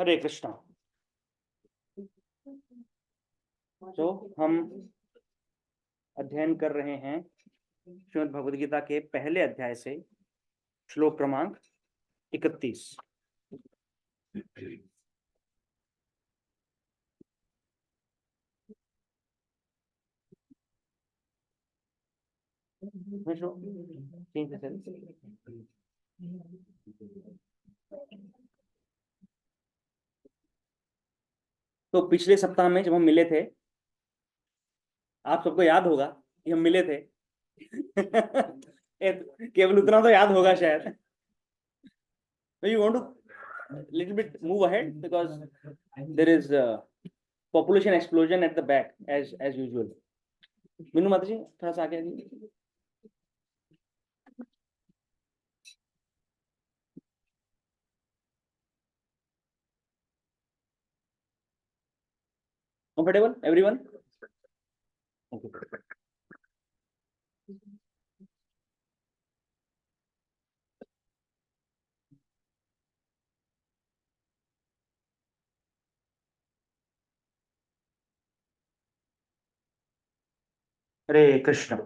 हरे कृष्णा। तो हम अध्ययन कर रहे हैं श्रीमद् भगवद गीता के पहले अध्याय से श्लोक क्रमांक 31। तो पिछले सप्ताह में जब हम मिले थे, आप सबको याद होगा कि हम मिले थे। केवल उतना तो याद होगा शायद। You want to little bit move ahead because there is population explosion at the back as usual. Meenu माता जी थोड़ा सा आगे आइए। Comfortable everyone? Okay. हरे कृष्ण।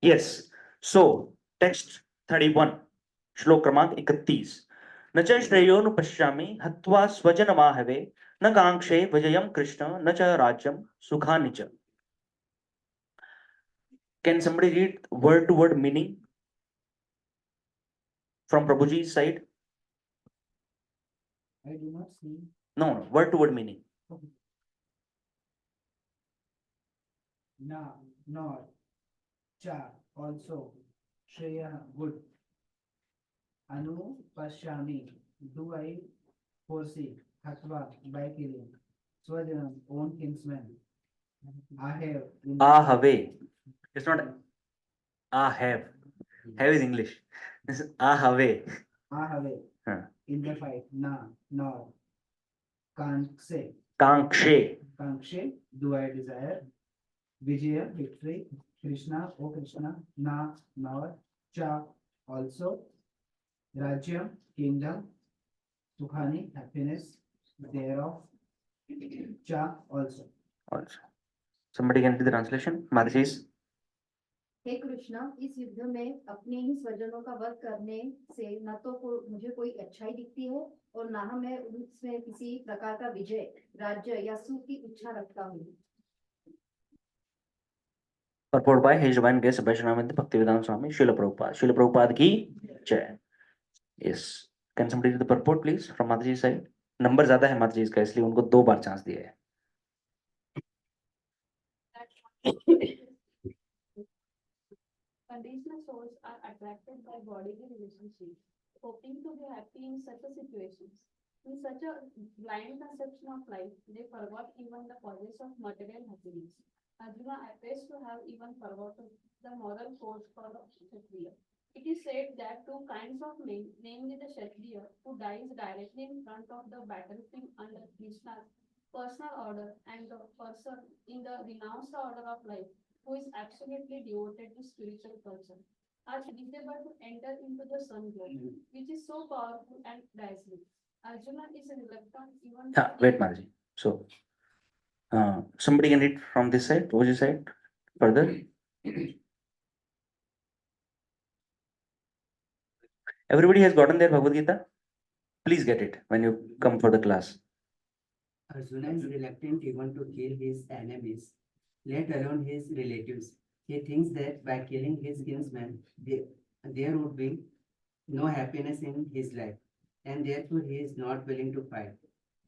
Yes. So text 31 श्लोक क्रमांक 31। न च श्रेयोनु पश्यामि हत्वा स्वजनमाहवे न कांक्षे विजयं कृष्ण न च राज्यं सुखानि च। Can somebody read word to word meaning from Prabhuji's side? I do not see. No, word to word meaning. Na, nor, cha, also, shreya, good. Anu, pashyami, do I foresee, hatva, by killing. Swajanam, own kinsman. Ahev. Ahave. It's not ahave. Have is English. This is ahave. Ahave. Huh. In the fight. Na, nor. Kankshe. Kankshe. Kankshe, do I desire. Vijaya, victory. Krishna, O Krishna. Na, nor. Cha, also. Rajyam, kingdom. Sukhani, happiness. Thereof. Cha, also. Also. Somebody can do the translation. Madhis. हे कृष्णा, इस युद्ध में अपने ही स्वजनों का वध करने से न तो मुझे कोई अच्छाई दिखती है और न मैं उसमें किसी प्रकार का विजय, राज्य या सुख की इच्छा रखता हूँ। Purport by His Divine Grace Vaishnava Bhaktivedanta Swami Srila Prabhupada. Srila Prabhupada ki jai. Yes. Can somebody do the purport please from Madhji's side? Number ज्यादा है माताजी इसका, इसलिए उनको 2 बार चांस दिया है। Conditional souls are attracted by bodily relationships, hoping to be happy in such a situations. In such a blind conception of life, they forgot even the causes of material happiness. Arjuna appears to have even forgotten the moral code for the Kshatriya. It is said that 2 kinds of men, namely the Kshatriya, who dies directly in front of the battlefield under Krishna's personal order, and the person in the renounced order of life, who is absolutely devoted to spiritual culture, are eligible to enter into the sun glow, which is so powerful and dazzling. Arjuna is reluctant even to Wait Madhji. So somebody can read from this side, Prabhuji side further. Everybody has gotten their Bhagavad Gita. Please get it when you come for the class. Arjuna is reluctant even to kill his enemies, let alone his relatives. He thinks that by killing his kinsmen, there would be no happiness in his life, and therefore he is not willing to fight.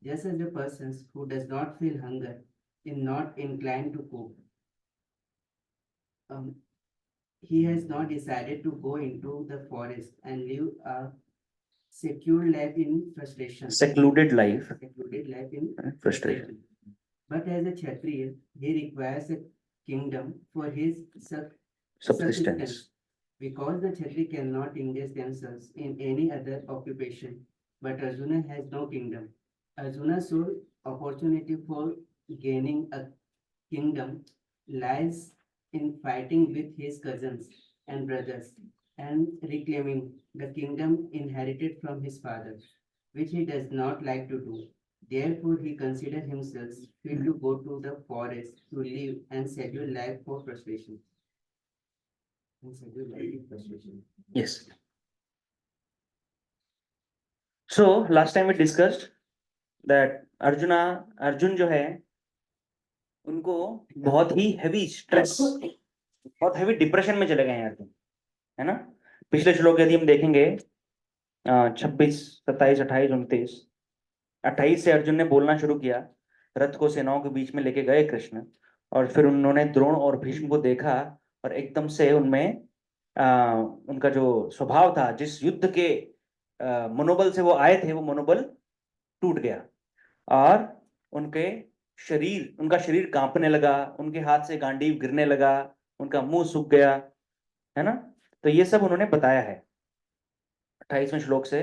Just as a person who does not feel hunger is not inclined to cook, he has not decided to go into the forest and live a secure life in frustration. Secluded life. Secluded life in Frustration. But as a Kshatriya, he requires a kingdom for his Subsistence. Because the Kshatriya cannot engage themselves in any other occupation, but Arjuna has no kingdom. Arjuna's sole opportunity for gaining a kingdom lies in fighting with his cousins and brothers and reclaiming the kingdom inherited from his father, which he does not like to do. Therefore, he considers himself fit to go to the forest to live and schedule life for frustration. And schedule life with frustration. Yes. So last time we discussed that Arjun जो है उनको बहुत ही heavy stress, बहुत heavy depression में चले गए हैं अर्जुन, है ना। पिछले श्लोक यदि हम देखेंगे 26, 27, 28, 29, 28 से अर्जुन ने बोलना शुरू किया, रथ को सेनाओं के बीच में लेके गए कृष्ण, और फिर उन्होंने द्रोण और भीष्म को देखा और एकदम से उनमें उनका जो स्वभाव था, जिस युद्ध के मनोबल से वो आए थे, वो मनोबल टूट गया और उनका शरीर कांपने लगा, उनके हाथ से गांडीव गिरने लगा, उनका मुंह सूख गया, है ना। तो ये सब उन्होंने बताया है 28वें श्लोक से।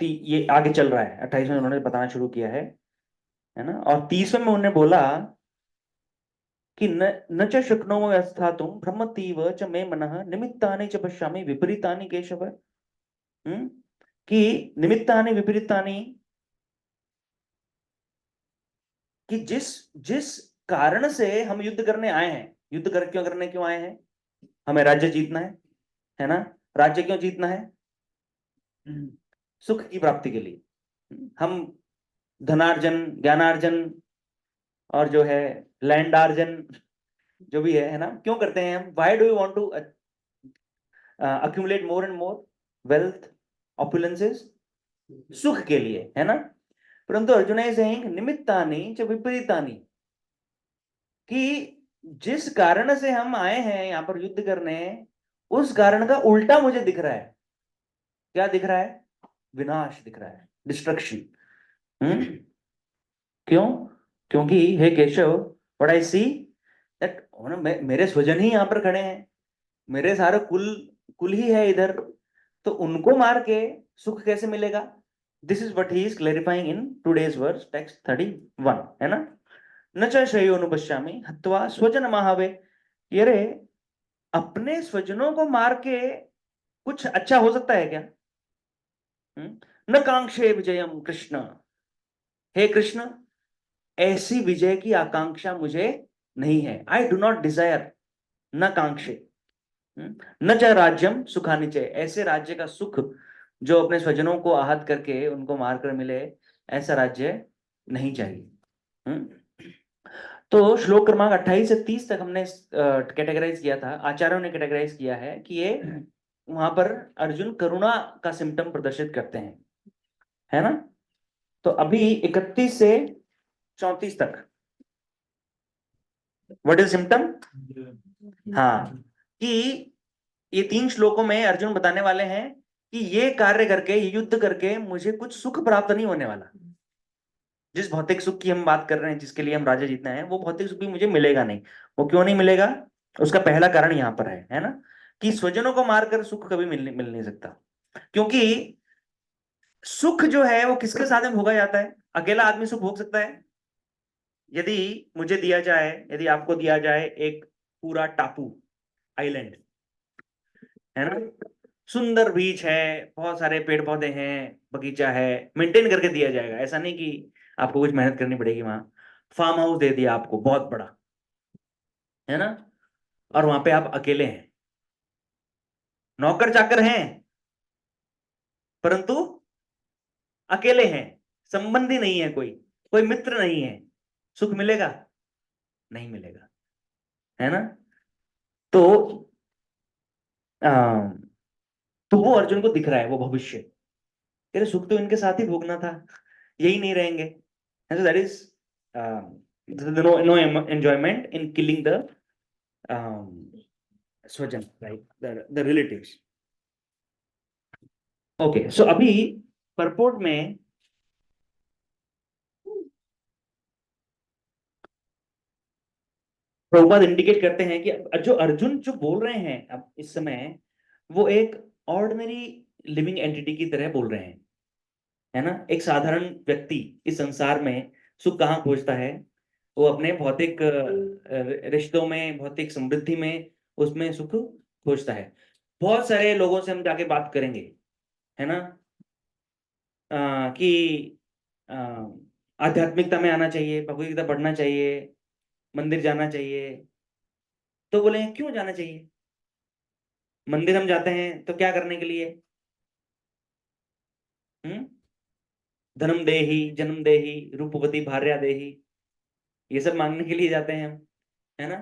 ये आगे चल रहा है, 28वें उन्होंने बताना शुरू किया है ना। और 30वें में उन्होंने बोला कि न च शक्नोमि यस्थातुं भ्रमतीव च मे मनः निमित्तानि च पश्यामि विपरीतानि केशव। कि निमित्तानि विपरीतानि, कि जिस कारण से हम युद्ध करने आए हैं, युद्ध क्यों आए हैं? हमें राज्य जीतना है ना। राज्य क्यों जीतना है? सुख की प्राप्ति के लिए। हम धनार्जन, ज्ञानार्जन और जो है लैंडार्जन जो भी है ना, क्यों करते हैं हम? Why do you want to accumulate more and more wealth, opulences? सुख के लिए, है ना। परंतु अर्जुन is saying निमित्तानि च विपरीतानि, कि जिस कारण से हम आए हैं यहाँ पर युद्ध करने, उस कारण का उल्टा मुझे दिख रहा है। क्या दिख रहा है? विनाश दिख रहा है, डिस्ट्रक्शन। क्यों? क्योंकि हे Keshav, what I see that मेरे स्वजन ही यहाँ पर खड़े हैं, मेरे सारे कुल ही है इधर, तो उनको मार के सुख कैसे मिलेगा? This is what he is clarifying in today's verse text 31, है ना। न च श्रेयोनुपश्यामि हत्वा स्वजन महावे। ये रे, अपने स्वजनों को मार के कुछ अच्छा हो सकता है क्या? न कांक्षे विजयम कृष्ण। हे कृष्ण, ऐसी विजय की आकांक्षा मुझे नहीं है। आई डू नॉट डिजायर न कांक्षे न च राज्यम सुखानि च। ऐसे राज्य का सुख जो अपने स्वजनों को आहत करके उनको मारकर मिले, ऐसा राज्य नहीं चाहिए। तो श्लोक क्रमांक 28 से 30 तक हमने कैटेगराइज किया था, आचार्यों ने कैटेगराइज किया है कि ये वहां पर अर्जुन करुणा का सिम्टम प्रदर्शित करते हैं, है ना। तो अभी 31 से 34 तक व्हाट इज सिम्टम? हाँ, कि ये 3 श्लोकों में अर्जुन बताने वाले हैं कि ये कार्य करके, ये युद्ध करके मुझे कुछ सुख प्राप्त नहीं होने वाला। जिस भौतिक सुख की हम बात कर रहे हैं, जिसके लिए हम राज्य जीतना है, वो भौतिक सुख भी मुझे मिलेगा नहीं। वो क्यों नहीं मिलेगा? उसका पहला कारण यहाँ पर है ना, कि स्वजनों को मारकर सुख कभी मिल नहीं सकता। क्योंकि सुख जो है वो किसके साथ में भोगा जाता है? अकेला आदमी सुख भोग सकता है? यदि मुझे दिया जाए, यदि आपको दिया जाए एक पूरा टापू, आइलैंड, है ना, सुंदर बीच है, बहुत सारे पेड़ पौधे हैं, बगीचा है, मेंटेन करके दिया जाएगा, ऐसा नहीं कि आपको कुछ मेहनत करनी पड़ेगी। वहां फार्म हाउस दे दिया आपको बहुत बड़ा, है ना, और वहां पे आप अकेले हैं, नौकर चाकर हैं, परंतु अकेले हैं, संबंधी नहीं है, कोई मित्र नहीं है, सुख मिलेगा? नहीं मिलेगा, है ना। तो वो अर्जुन को दिख रहा है, वो भविष्य, तेरे सुख तो इनके साथ ही भोगना था, यही नहीं रहेंगे। That is no enjoyment in killing the स्वजन, right, the relatives. Okay, so अभी परपोर्ट में प्रभुपाद इंडिकेट करते हैं कि जो अर्जुन जो बोल रहे हैं अब इस समय, वो एक ऑर्डिनरी लिविंग एंटिटी की तरह बोल रहे हैं, है ना। एक साधारण व्यक्ति इस संसार में सुख कहाँ खोजता है? वो अपने भौतिक रिश्तों में, भौतिक समृद्धि में, उसमें सुख खोजता है। बहुत सारे लोगों से हम जाके बात करेंगे, है ना, कि अ, आध्यात्मिकता में आना चाहिए, भगवत गीता पढ़ना चाहिए, मंदिर जाना चाहिए। तो बोले क्यों जाना चाहिए? मंदिर हम जाते हैं तो क्या करने के लिए? हम्म, धनम देहि जन्म देहि रूपवती भार्या देहि, ये सब मांगने के लिए जाते हैं हम, है ना।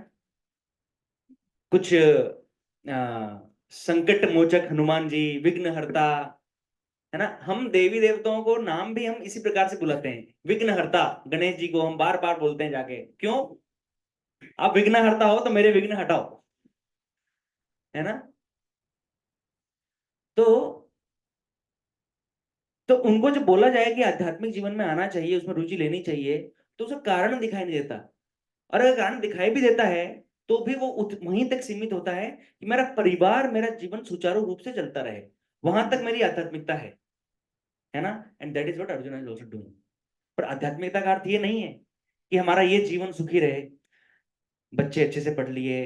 कुछ संकट मोचक हनुमान जी, विघ्न हरता, है ना। हम देवी देवताओं को नाम भी हम इसी प्रकार से बुलाते हैं। विघ्न हरता गणेश जी को हम बार बार बोलते हैं जाके, क्यों? आप विघ्न हरता हो तो मेरे विघ्न हटाओ, है ना। तो उनको जब बोला जाए कि आध्यात्मिक जीवन में आना चाहिए, उसमें रुचि लेनी चाहिए, तो उसका कारण दिखाई नहीं देता। और अगर कारण दिखाई भी देता है तो भी वो वहीं तक सीमित होता है कि मेरा परिवार, मेरा जीवन सुचारू रूप से चलता रहे, वहां तक मेरी आध्यात्मिकता है ना। And that is what Arjun is also doing. पर आध्यात्मिकता का अर्थ ये नहीं है कि हमारा ये जीवन सुखी रहे, बच्चे अच्छे से पढ़ लिए,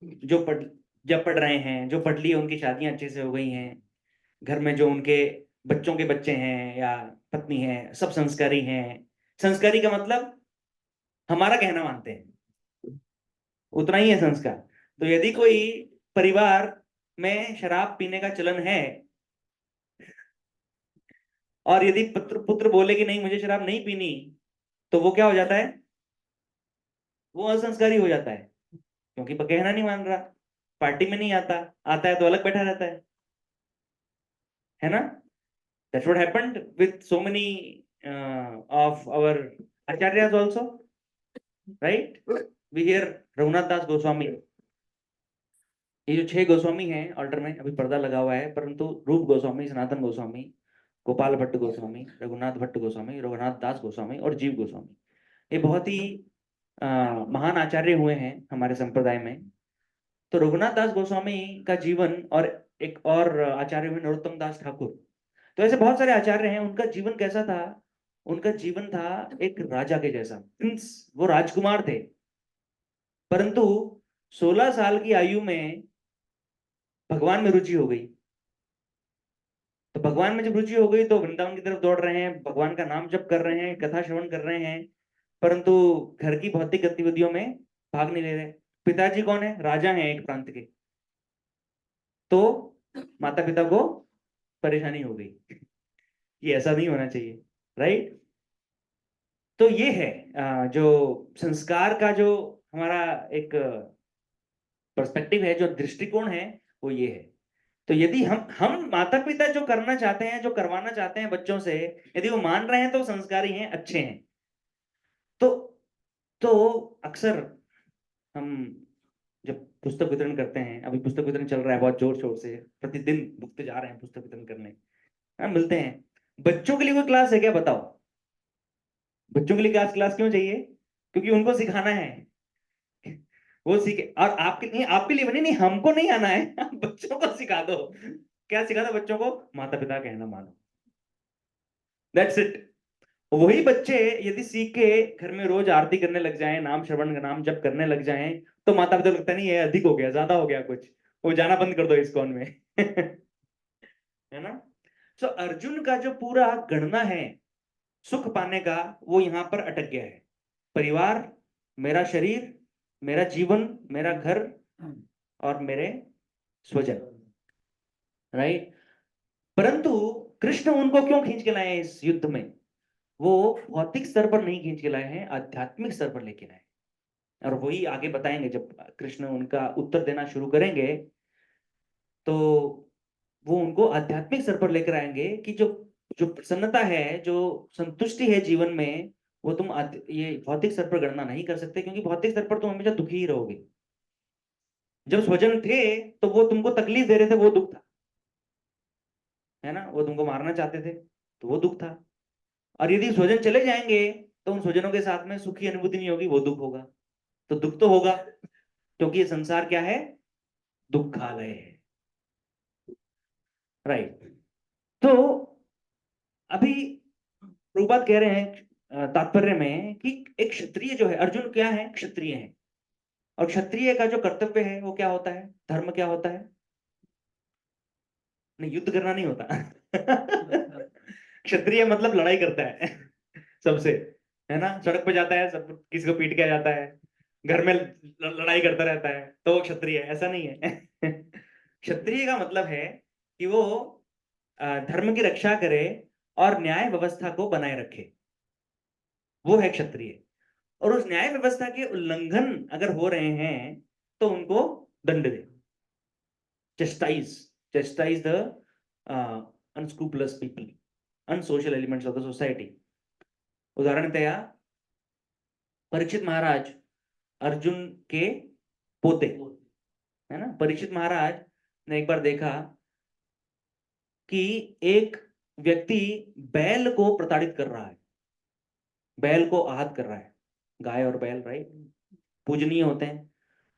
जो पढ़ जब पढ़ रहे हैं, जो पढ़ लिए उनकी शादियां अच्छे से हो गई हैं, घर में जो उनके बच्चों के बच्चे हैं या पत्नी है, सब संस्कारी हैं। संस्कारी का मतलब हमारा कहना मानते हैं, उतना ही है संस्कार। तो यदि कोई परिवार में शराब पीने का चलन है, और यदि पुत्र पुत्र बोले कि नहीं मुझे शराब नहीं पीनी, तो वो क्या हो जाता है? वो असंस्कारी हो जाता है, क्योंकि कहना नहीं मान रहा, पार्टी में नहीं आता, आता है तो अलग बैठा रहता है ना। That's what happened with so many of our acharyas also, right? We hear Raghunath दास गोस्वामी, ये जो 6 गोस्वामी हैं ऑल्टर में, अभी पर्दा लगा हुआ है, परंतु रूप गोस्वामी, सनातन गोस्वामी, गोपाल भट्ट गोस्वामी, रघुनाथ भट्ट गोस्वामी, रघुनाथ दास गोस्वामी और जीव गोस्वामी, ये बहुत ही महान आचार्य हुए हैं हमारे संप्रदाय में। तो रघुनाथ दास गोस्वामी का जीवन, और एक और आचार्य हुए नरोत्तम दास ठाकुर। तो ऐसे बहुत सारे आचार्य हैं, उनका जीवन कैसा था? उनका जीवन था एक राजा के जैसा, प्रिंस, वो राजकुमार थे। परंतु 16 साल की आयु में भगवान में रुचि हो गई। तो भगवान में जब रुचि हो गई तो वृंदावन की तरफ दौड़ रहे हैं, भगवान का नाम जप कर रहे हैं, कथा श्रवण कर रहे हैं, परंतु घर की भौतिक गतिविधियों में भाग नहीं ले रहे। पिताजी कौन है? राजा हैं एक प्रांत के। तो माता पिता को परेशानी हो गई, ये ऐसा नहीं होना चाहिए, राइट। तो ये है जो संस्कार का जो हमारा एक पर्सपेक्टिव है, जो दृष्टिकोण है, वो ये है। तो यदि हम माता पिता जो करना चाहते हैं, जो करवाना चाहते हैं बच्चों से, यदि वो मान रहे हैं तो संस्कारी हैं, अच्छे हैं। तो अक्सर हम जब पुस्तक वितरण करते हैं, अभी पुस्तक वितरण चल रहा है बहुत जोर शोर से, प्रतिदिन भुगते जा रहे हैं पुस्तक वितरण करने, मिलते हैं। बच्चों के लिए कोई क्लास है क्या? बताओ। बच्चों के लिए क्लास क्यों चाहिए? क्योंकि उनको सिखाना है, वो सीखे। और आपके नहीं, आपके लिए बनी नहीं, हमको नहीं आना है, बच्चों को सिखा दो। क्या सिखा दो बच्चों को? माता पिता कहना मानो, दैट्स इट। वही बच्चे यदि सीख के घर में रोज आरती करने लग जाएं, नाम श्रवण का नाम जप करने लग जाएं, तो माता पिता लगता नहीं ये अधिक हो गया, ज्यादा हो गया कुछ, वो जाना बंद कर दो इस्कॉन में। है ना। तो अर्जुन का जो पूरा गणना है सुख पाने का, वो यहां पर अटक गया है। परिवार, मेरा शरीर, मेरा जीवन, मेरा घर और मेरे स्वजन, राइट। परंतु कृष्ण उनको क्यों खींच के लाए इस युद्ध में? वो भौतिक स्तर पर नहीं खींच के लाए हैं, आध्यात्मिक स्तर पर लेके लाए। और वही आगे बताएंगे, जब कृष्ण उनका उत्तर देना शुरू करेंगे तो वो उनको आध्यात्मिक स्तर पर लेकर आएंगे कि जो जो प्रसन्नता है, जो संतुष्टि है जीवन में, वो तुम ये भौतिक स्तर पर गणना नहीं कर सकते, क्योंकि भौतिक स्तर पर तुम हमेशा दुखी ही रहोगे। जब स्वजन थे तो वो तुमको तकलीफ दे रहे थे, वो दुख था, है ना। वो तुमको मारना चाहते थे तो वो दुख था। और यदि स्वजन चले जाएंगे तो उन स्वजनों के साथ में सुखी अनुभूति नहीं होगी, वो दुख होगा। तो दुख तो होगा, क्योंकि ये संसार क्या है? दुखालय है, राइट। तो अभी प्रभुपाद कह रहे हैं तात्पर्य में कि एक क्षत्रिय जो है, अर्जुन क्या है? क्षत्रिय है। और क्षत्रिय का जो कर्तव्य है वो क्या होता है, धर्म क्या होता है? नहीं, युद्ध करना नहीं होता। क्षत्रिय मतलब लड़ाई करता है सबसे, है ना, सड़क पे जाता है, सब किसी को पीट के आ जाता है, घर में लड़ाई करता रहता है, तो वो क्षत्रिय है, ऐसा नहीं है। क्षत्रिय का मतलब है कि वो धर्म की रक्षा करे और न्याय व्यवस्था को बनाए रखे, वो है क्षत्रिय। और उस न्याय व्यवस्था के उल्लंघन अगर हो रहे हैं तो उनको दंड दे, chastise the unscrupulous people, unsocial elements of the society. उदाहरणतया Parikshit महाराज अर्जुन के पोते, है ना। परीक्षित महाराज ने एक बार देखा कि एक व्यक्ति बैल को प्रताड़ित कर रहा है, बैल को आहत कर रहा है, गाय और बैल राइट पूजनीय होते हैं,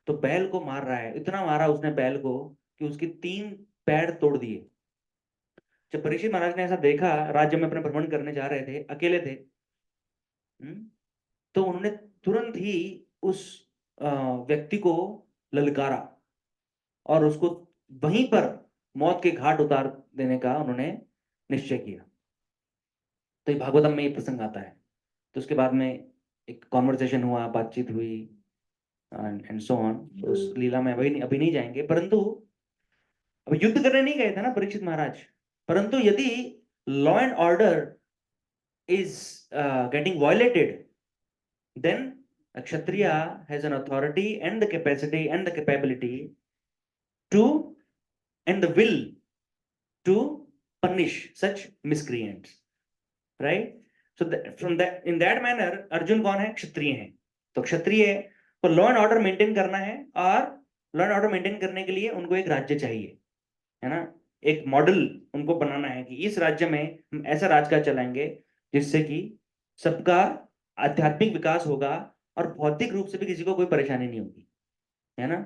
तो बैल को मार रहा है, इतना मारा उसने बैल को कि उसके 3 पैर तोड़ दिए। जब परीक्षित महाराज ने ऐसा देखा, राज्य में अपने भ्रमण करने जा रहे थे, अकेले थे, तो उन्होंने तुरंत ही उस व्यक्ति को ललकारा और उसको वहीं पर मौत के घाट उतार देने का उन्होंने निश्चय किया। तो ये भागवतम में ये प्रसंग आता है। तो उसके बाद में एक कॉन्वर्सेशन हुआ, बातचीत हुई एंड सो ऑन। उस लीला में अभी नहीं जाएंगे, परंतु अब युद्ध करने नहीं गए थे ना परीक्षित महाराज, परंतु यदि law and order is getting violated, then a kshatriya has an authority and the capacity and the capability to and the will to punish such miscreants, right? So from that in that manner Arjun कौन है? क्षत्रिय है। तो क्षत्रिय को law and order maintain करना है, और law and order maintain करने के लिए उनको एक राज्य चाहिए, है ना, एक मॉडल उनको बनाना है कि इस राज्य में हम ऐसा राजकाज चलाएंगे जिससे कि सबका आध्यात्मिक विकास होगा और भौतिक रूप से भी किसी को कोई परेशानी नहीं होगी, है ना।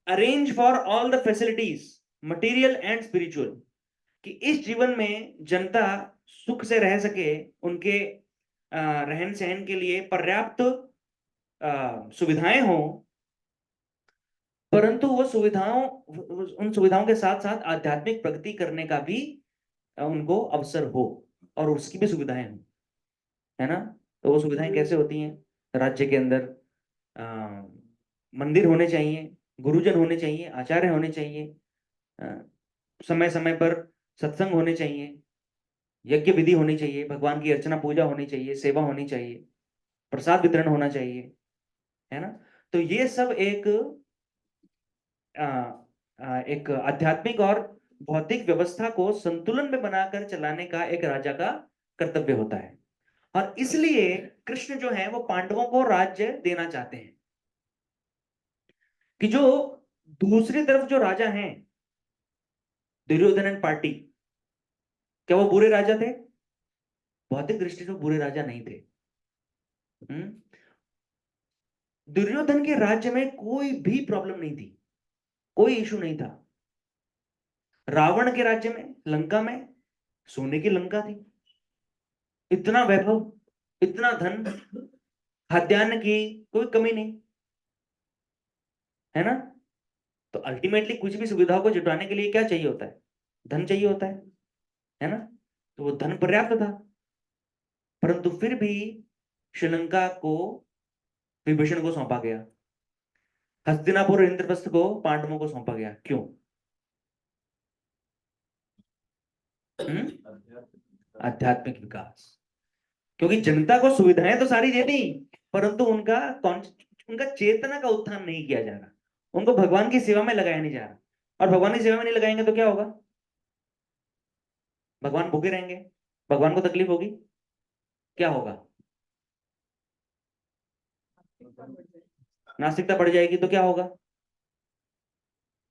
Arrange for all the facilities material and spiritual, कि इस जीवन में जनता सुख से रह सके, उनके रहन सहन के लिए पर्याप्त सुविधाएं हो, परंतु वो उन सुविधाओं के साथ साथ आध्यात्मिक प्रगति करने का भी उनको अवसर हो और उसकी भी सुविधाएं हो, है ना। तो वो सुविधाएं कैसे होती हैं? राज्य के अंदर मंदिर होने चाहिए, गुरुजन होने चाहिए, आचार्य होने चाहिए, समय समय पर सत्संग होने चाहिए, यज्ञ विधि होनी चाहिए, भगवान की अर्चना पूजा होनी चाहिए, सेवा होनी चाहिए, प्रसाद वितरण होना चाहिए, है ना। तो ये सब एक आध्यात्मिक और भौतिक व्यवस्था को संतुलन में बनाकर चलाने का एक राजा का कर्तव्य होता है। और इसलिए कृष्ण जो है वो पांडवों को राज्य देना चाहते हैं कि जो दूसरी तरफ जो राजा हैं, दुर्योधन एंड पार्टी, क्या वो बुरे राजा थे? भौतिक दृष्टि से बुरे राजा नहीं थे। दुर्योधन के राज्य में कोई भी प्रॉब्लम नहीं थी, कोई इशू नहीं था। रावण के राज्य में, लंका में, सोने की लंका थी, इतना वैभव, इतना धन, खाद्यान्न की कोई कमी नहीं, है ना। तो अल्टीमेटली कुछ भी सुविधाओं को जुटाने के लिए क्या चाहिए होता है? धन चाहिए होता है ना। तो वो धन पर्याप्त था, परंतु फिर भी श्रीलंका को विभीषण को सौंपा गया, हस्तिनापुर इंद्रप्रस्थ को पांडवों को सौंपा गया। क्यों? आध्यात्मिक विकास। क्योंकि जनता को सुविधाएं तो सारी दे दी, परंतु उनका चेतना का उत्थान नहीं किया जा रहा, उनको भगवान की सेवा में लगाया नहीं जा रहा। और भगवान की सेवा में नहीं लगाएंगे तो क्या होगा? भगवान भूखे रहेंगे, भगवान को तकलीफ होगी, क्या होगा? नास्तिकता बढ़ जाएगी तो क्या होगा?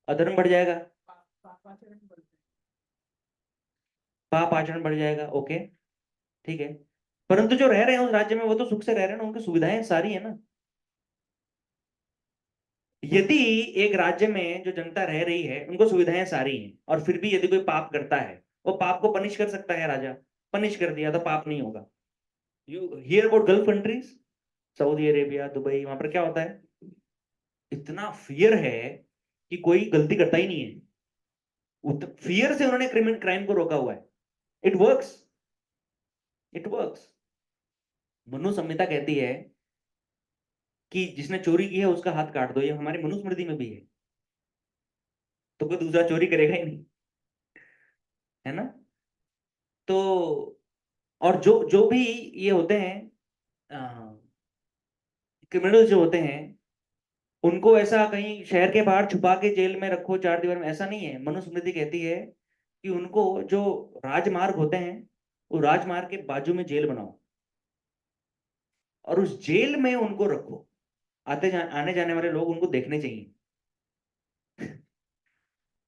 अधर्म बढ़ जाएगा, पाप आचरण बढ़ जाएगा। ओके, ठीक है, परंतु जो रह रहे हैं उस राज्य में वो तो सुख से रह रहे हैं ना, उनकी सुविधाएं सारी है ना। यदि एक राज्य में जो जनता रह रही है उनको सुविधाएं सारी हैं, और फिर भी यदि कोई पाप करता है, वो पाप को पनिश कर सकता है राजा, पनिश कर दिया तो पाप नहीं होगा। You here about gulf countries, Saudi Arabia, Dubai, वहां पर क्या होता है? इतना फियर है कि कोई गलती करता ही नहीं है, फियर से उन्होंने क्राइम को रोका हुआ है। It works, it works. Manu Samhita कहती है कि जिसने चोरी की है उसका हाथ काट दो, ये हमारी मनुस्मृति में भी है, तो कोई दूसरा चोरी करेगा ही नहीं, है ना। तो और जो जो भी ये होते हैं क्रिमिनल जो होते हैं, उनको ऐसा कहीं शहर के बाहर छुपा के जेल में रखो 4 दीवार में, ऐसा नहीं है। मनुस्मृति कहती है कि उनको जो राजमार्ग होते हैं, वो राजमार्ग के बाजू में जेल बनाओ और उस जेल में उनको रखो। आने जाने वाले लोग उनको देखने चाहिए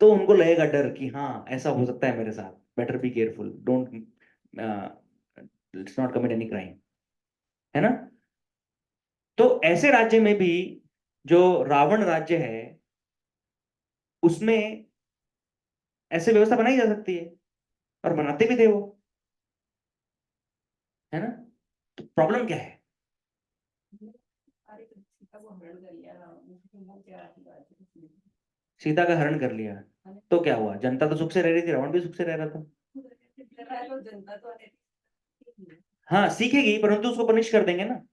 तो उनको लगेगा डर कि हाँ ऐसा हो सकता है मेरे साथ, better be careful, don't let's not commit any crime, है ना। तो ऐसे राज्य में भी जो रावण राज्य है उसमें ऐसे व्यवस्था बनाई जा सकती है और बनाते भी थे वो, है ना। तो प्रॉब्लम क्या है? सीता का हरण कर लिया तो क्या हुआ? जनता तो सुख से रह रही थी, रावण भी सुख से रह रहा था। हाँ सीखेगी, परंतु उसको पनिश कर देंगे ना।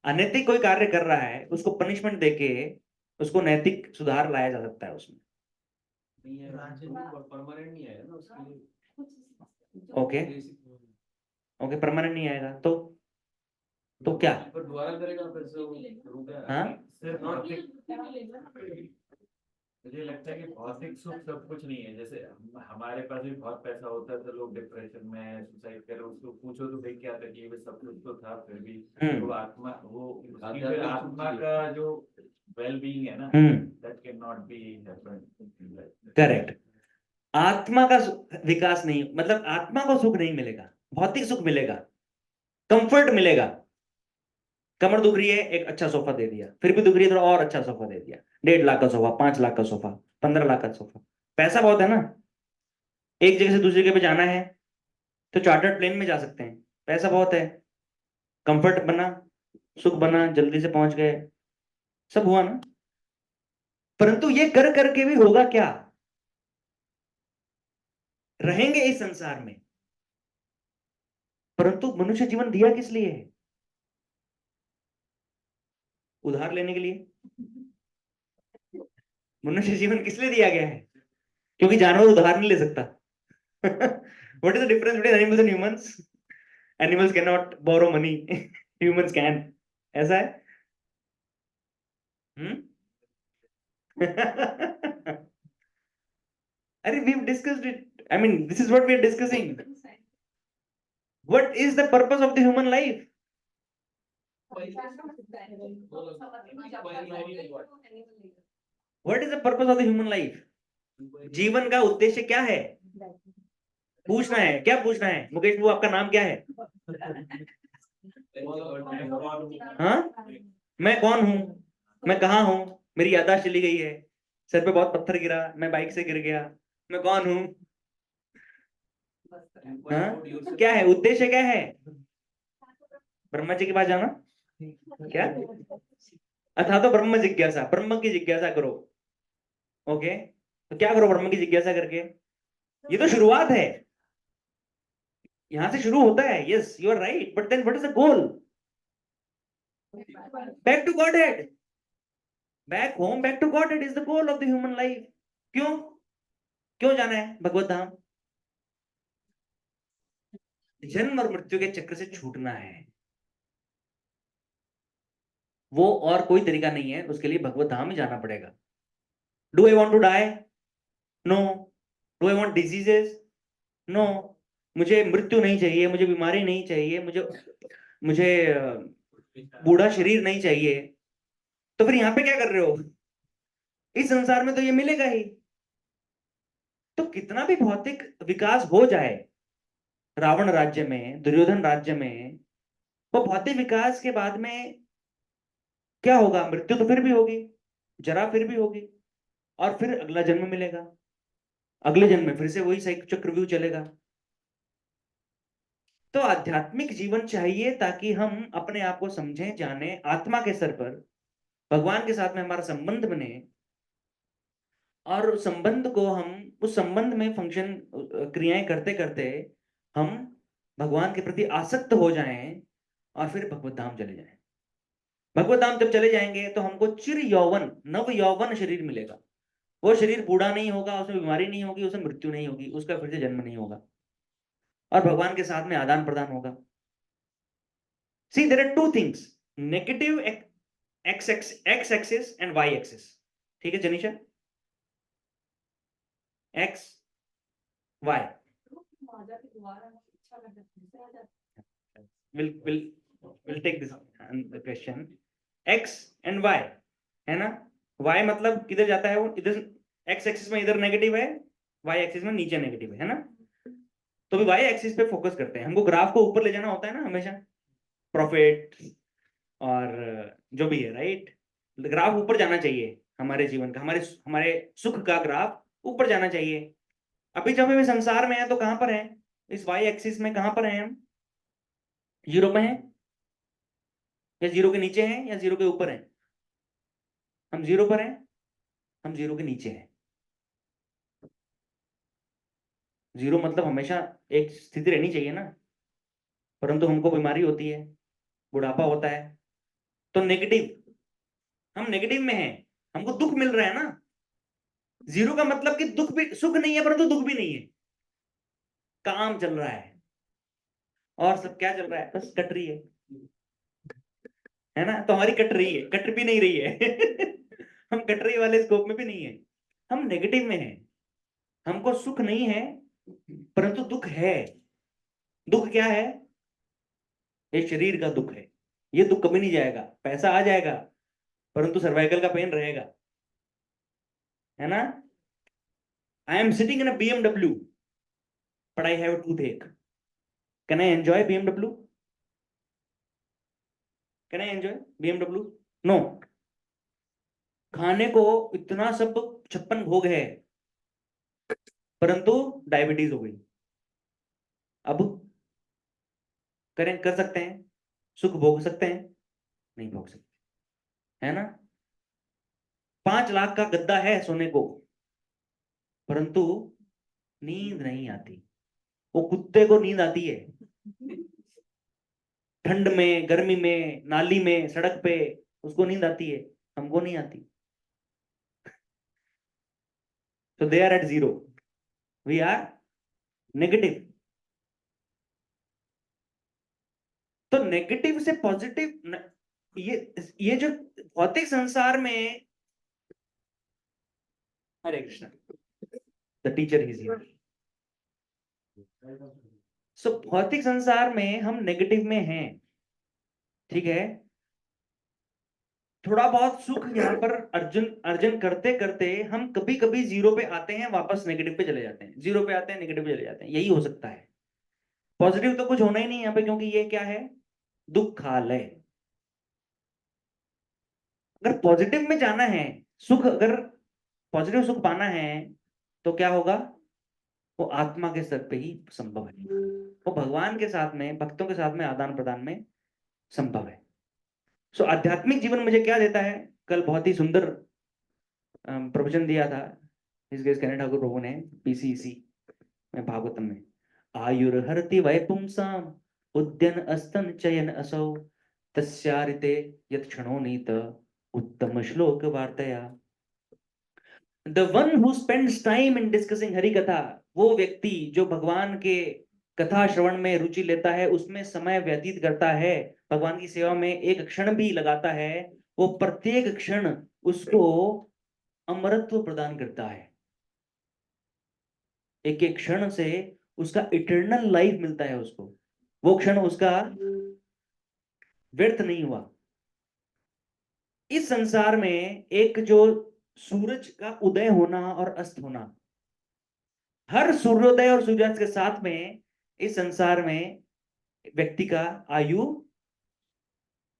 अनैतिक कोई कार्य कर रहा है उसको पनिशमेंट देके उसको नैतिक सुधार लाया जा सकता है उसमें। परमानेंट नहीं आएगा ना उसके लिए। ओके ओके, परमानेंट नहीं आएगा तो क्या? पर दोबारा करेगा फिर से वो रुका। हाँ सिर्फ मुझे लगता है कि भौतिक सुख सब कुछ नहीं है। जैसे हमारे पास भी बहुत पैसा होता है तो लोग डिप्रेशन में सुसाइड कर, उसको पूछो तो भाई क्या तकलीफ है, सब कुछ तो था फिर भी वो आत्मा, वो उसकी फिर आत्मा का जो वेल बीइंग है ना, that can not be happen. Correct. आत्मा का विकास नहीं, मतलब आत्मा को सुख नहीं मिलेगा, भौतिक सुख मिलेगा, कंफर्ट मिलेगा। कमर दुख रही है, एक अच्छा सोफा दे दिया, फिर भी दुख रही है तो और अच्छा सोफा दे दिया, 1.5 लाख का सोफा, 5 लाख का सोफा, 15 लाख का सोफा। पैसा बहुत है ना, एक जगह से दूसरी जगह पे जाना है तो चार्टर्ड प्लेन में जा सकते हैं, पैसा बहुत है, कंफर्ट बना, सुख बना, जल्दी से पहुंच गए, सब हुआ ना। परंतु ये कर करके भी होगा क्या? रहेंगे इस संसार में, परंतु मनुष्य जीवन दिया किस लिए है? उधार लेने के लिए। मनुष्य जीवन किस लिए दिया गया है? क्योंकि जानवर उधार नहीं ले सकता। What is the difference between animals and humans? Animals can not borrow money, humans can. ऐसा है। अरे we have discussed it, I mean this is what we are discussing. What is the purpose of the human life? What is the purpose of the human life? जीवन का उद्देश्य क्या है? पूछना है, क्या पूछना है? मुकेश बाबू आपका नाम क्या है? हाँ, मैं कौन हूँ, मैं कहाँ हूँ, मेरी याददाश्त चली गई है, सर पे बहुत पत्थर गिरा, मैं बाइक से गिर गया, मैं कौन हूँ? हाँ? क्या है उद्देश्य, क्या है? ब्रह्मा जी के पास जाना? क्या? अथा तो ब्रह्म जिज्ञासा, ब्रह्म की जिज्ञासा करो। ओके, तो क्या करो ब्रह्म की जिज्ञासा करके? ये तो शुरुआत है, यहां से शुरू होता है। Yes you are right, but then what is the goal? Back to Godhead, back home, back to Godhead is the goal of the human life. क्यों क्यों जाना है भगवत धाम? जन्म और मृत्यु के चक्र से छूटना है, वो और कोई तरीका नहीं है, उसके लिए भगवत धाम ही जाना पड़ेगा। Do I want to die? No. Do I want diseases? No. मुझे मृत्यु नहीं चाहिए, मुझे बीमारी नहीं चाहिए, मुझे मुझे बूढ़ा शरीर नहीं चाहिए। तो फिर यहाँ पे क्या कर रहे हो? इस संसार में तो ये मिलेगा ही। तो कितना भी भौतिक विकास हो जाए रावण राज्य में, दुर्योधन राज्य में, वो भौतिक विकास के बाद में क्या होगा? मृत्यु तो फिर भी होगी, जरा फिर भी होगी, और फिर अगला जन्म मिलेगा, अगले जन्म में फिर से वही चक्रव्यूह चलेगा। तो आध्यात्मिक जीवन चाहिए ताकि हम अपने आप को समझें, जाने, आत्मा के स्तर पर भगवान के साथ में हमारा संबंध बने, और उस संबंध को हम उस संबंध में फंक्शन क्रियाएं करते करते हम भगवान के प्रति आसक्त हो जाएं, और फिर भगवत धाम चले जाएं। भगवत धाम जब चले जाएंगे तो हमको चिर यौवन, नव यौवन शरीर मिलेगा। वो शरीर बूढ़ा नहीं होगा, उसमें बीमारी नहीं होगी, उसमें मृत्यु नहीं होगी, उसका फिर से जन्म नहीं होगा, और भगवान के साथ में आदान प्रदान होगा। See there are two things, negative X axis and Y axis. ठीक है जनीशा? एक्स वाई माझा ते द्वारा इच्छा करते हैं will take this question, x and y, है ना? y मतलब किधर जाता है वो, इधर x एक्सिस में इधर नेगेटिव है, y एक्सिस में नीचे नेगेटिव है ना? तो भी y एक्सिस पे फोकस करते हैं, हमको ग्राफ को ऊपर ले जाना होता है ना हमेशा, प्रॉफिट और जो भी है, राइट? ग्राफ ऊपर जाना चाहिए हमारे जीवन का, हमारे सुख का ग्राफ ऊपर जाना चाहिए। अभी जब हम संसार में हैं तो कहां पर हैं? इस y एक्सिस में कहां पर हैं हम? जीरो पे हैं, या जीरो के नीचे हैं, या जीरो के ऊपर हैं? हम जीरो पर हैं, हम जीरो के नीचे हैं। जीरो मतलब हमेशा एक स्थिति रहनी चाहिए ना, परंतु हमको बीमारी होती है, बुढ़ापा होता है, तो नेगेटिव, हम नेगेटिव में हैं, हमको दुख मिल रहा है ना। जीरो का मतलब कि दुख भी, सुख नहीं है परंतु दुख भी नहीं है, काम चल रहा है, और सब क्या चल रहा है? बस कट रही है ना? तो हमारी कट रही है, कट भी नहीं रही है हम कट रही वाले स्कोप में भी नहीं है, हम नेगेटिव में हैं, हमको सुख नहीं है परंतु दुख है। दुख क्या है? ये शरीर का दुख है, ये दुख कभी नहीं जाएगा, पैसा आ जाएगा परंतु सर्वाइकल का पेन रहेगा, है ना? I am sitting in a BMW but I have toothache, can I enjoy BMW? Can I enjoy BMW? No. खाने को इतना सब 56 भोग है परंतु डायबिटीज हो गई, अब करें, कर सकते हैं? सुख भोग सकते हैं? नहीं भोग सकते, है ना? 5 लाख का गद्दा है सोने को, परंतु नींद नहीं आती। वो कुत्ते को नींद आती है, ठंड में, गर्मी में, नाली में, सड़क पे, उसको नींद आती है, हमको नहीं आती। So they are at zero, we are negative। तो नेगेटिव से पॉजिटिव, ये जो भौतिक संसार में, Hare Krishna, the teacher is here. So भौतिक संसार में हम नेगेटिव में हैं, ठीक है? थोड़ा बहुत सुख यहाँ पर अर्जन करते करते हम कभी कभी जीरो पे आते हैं, वापस नेगेटिव पे चले जाते हैं, जीरो पे आते हैं, नेगेटिव पे चले जाते हैं, यही हो सकता है। पॉजिटिव तो कुछ होना ही नहीं यहाँ पे, क्योंकि ये क्या है? दुखालय। अगर पॉजिटिव में जाना है, सुख, अगर पॉजिटिव सुख पाना है तो क्या होगा? वो आत्मा के स्तर पे ही संभव है, वो भगवान के साथ में, भक्तों के साथ में आदान प्रदान में संभव है। सो आध्यात्मिक जीवन मुझे क्या देता है? कल बहुत ही सुंदर प्रवचन दिया था कन्या ठाकुर प्रभु ने PCC में, भागवतम में, आयुर्हरति वै पुंसाम उद्यन अस्तन चयन असौ तस्यारिते यत् क्षणो नीत उत्तम श्लोक वार्तया। The one who spends time in discussing Hari कथा, वो व्यक्ति जो भगवान के कथा श्रवण में रुचि लेता है, उसमें समय व्यतीत करता है, भगवान की सेवा में एक क्षण भी लगाता है, वो प्रत्येक क्षण उसको अमरत्व प्रदान करता है। एक एक क्षण से उसका इटर्नल लाइफ मिलता है उसको, वो क्षण उसका व्यर्थ नहीं हुआ। इस संसार में एक जो सूरज का उदय होना और अस्त होना, हर सूर्योदय और सूर्यास्त के साथ में इस संसार में व्यक्ति का आयु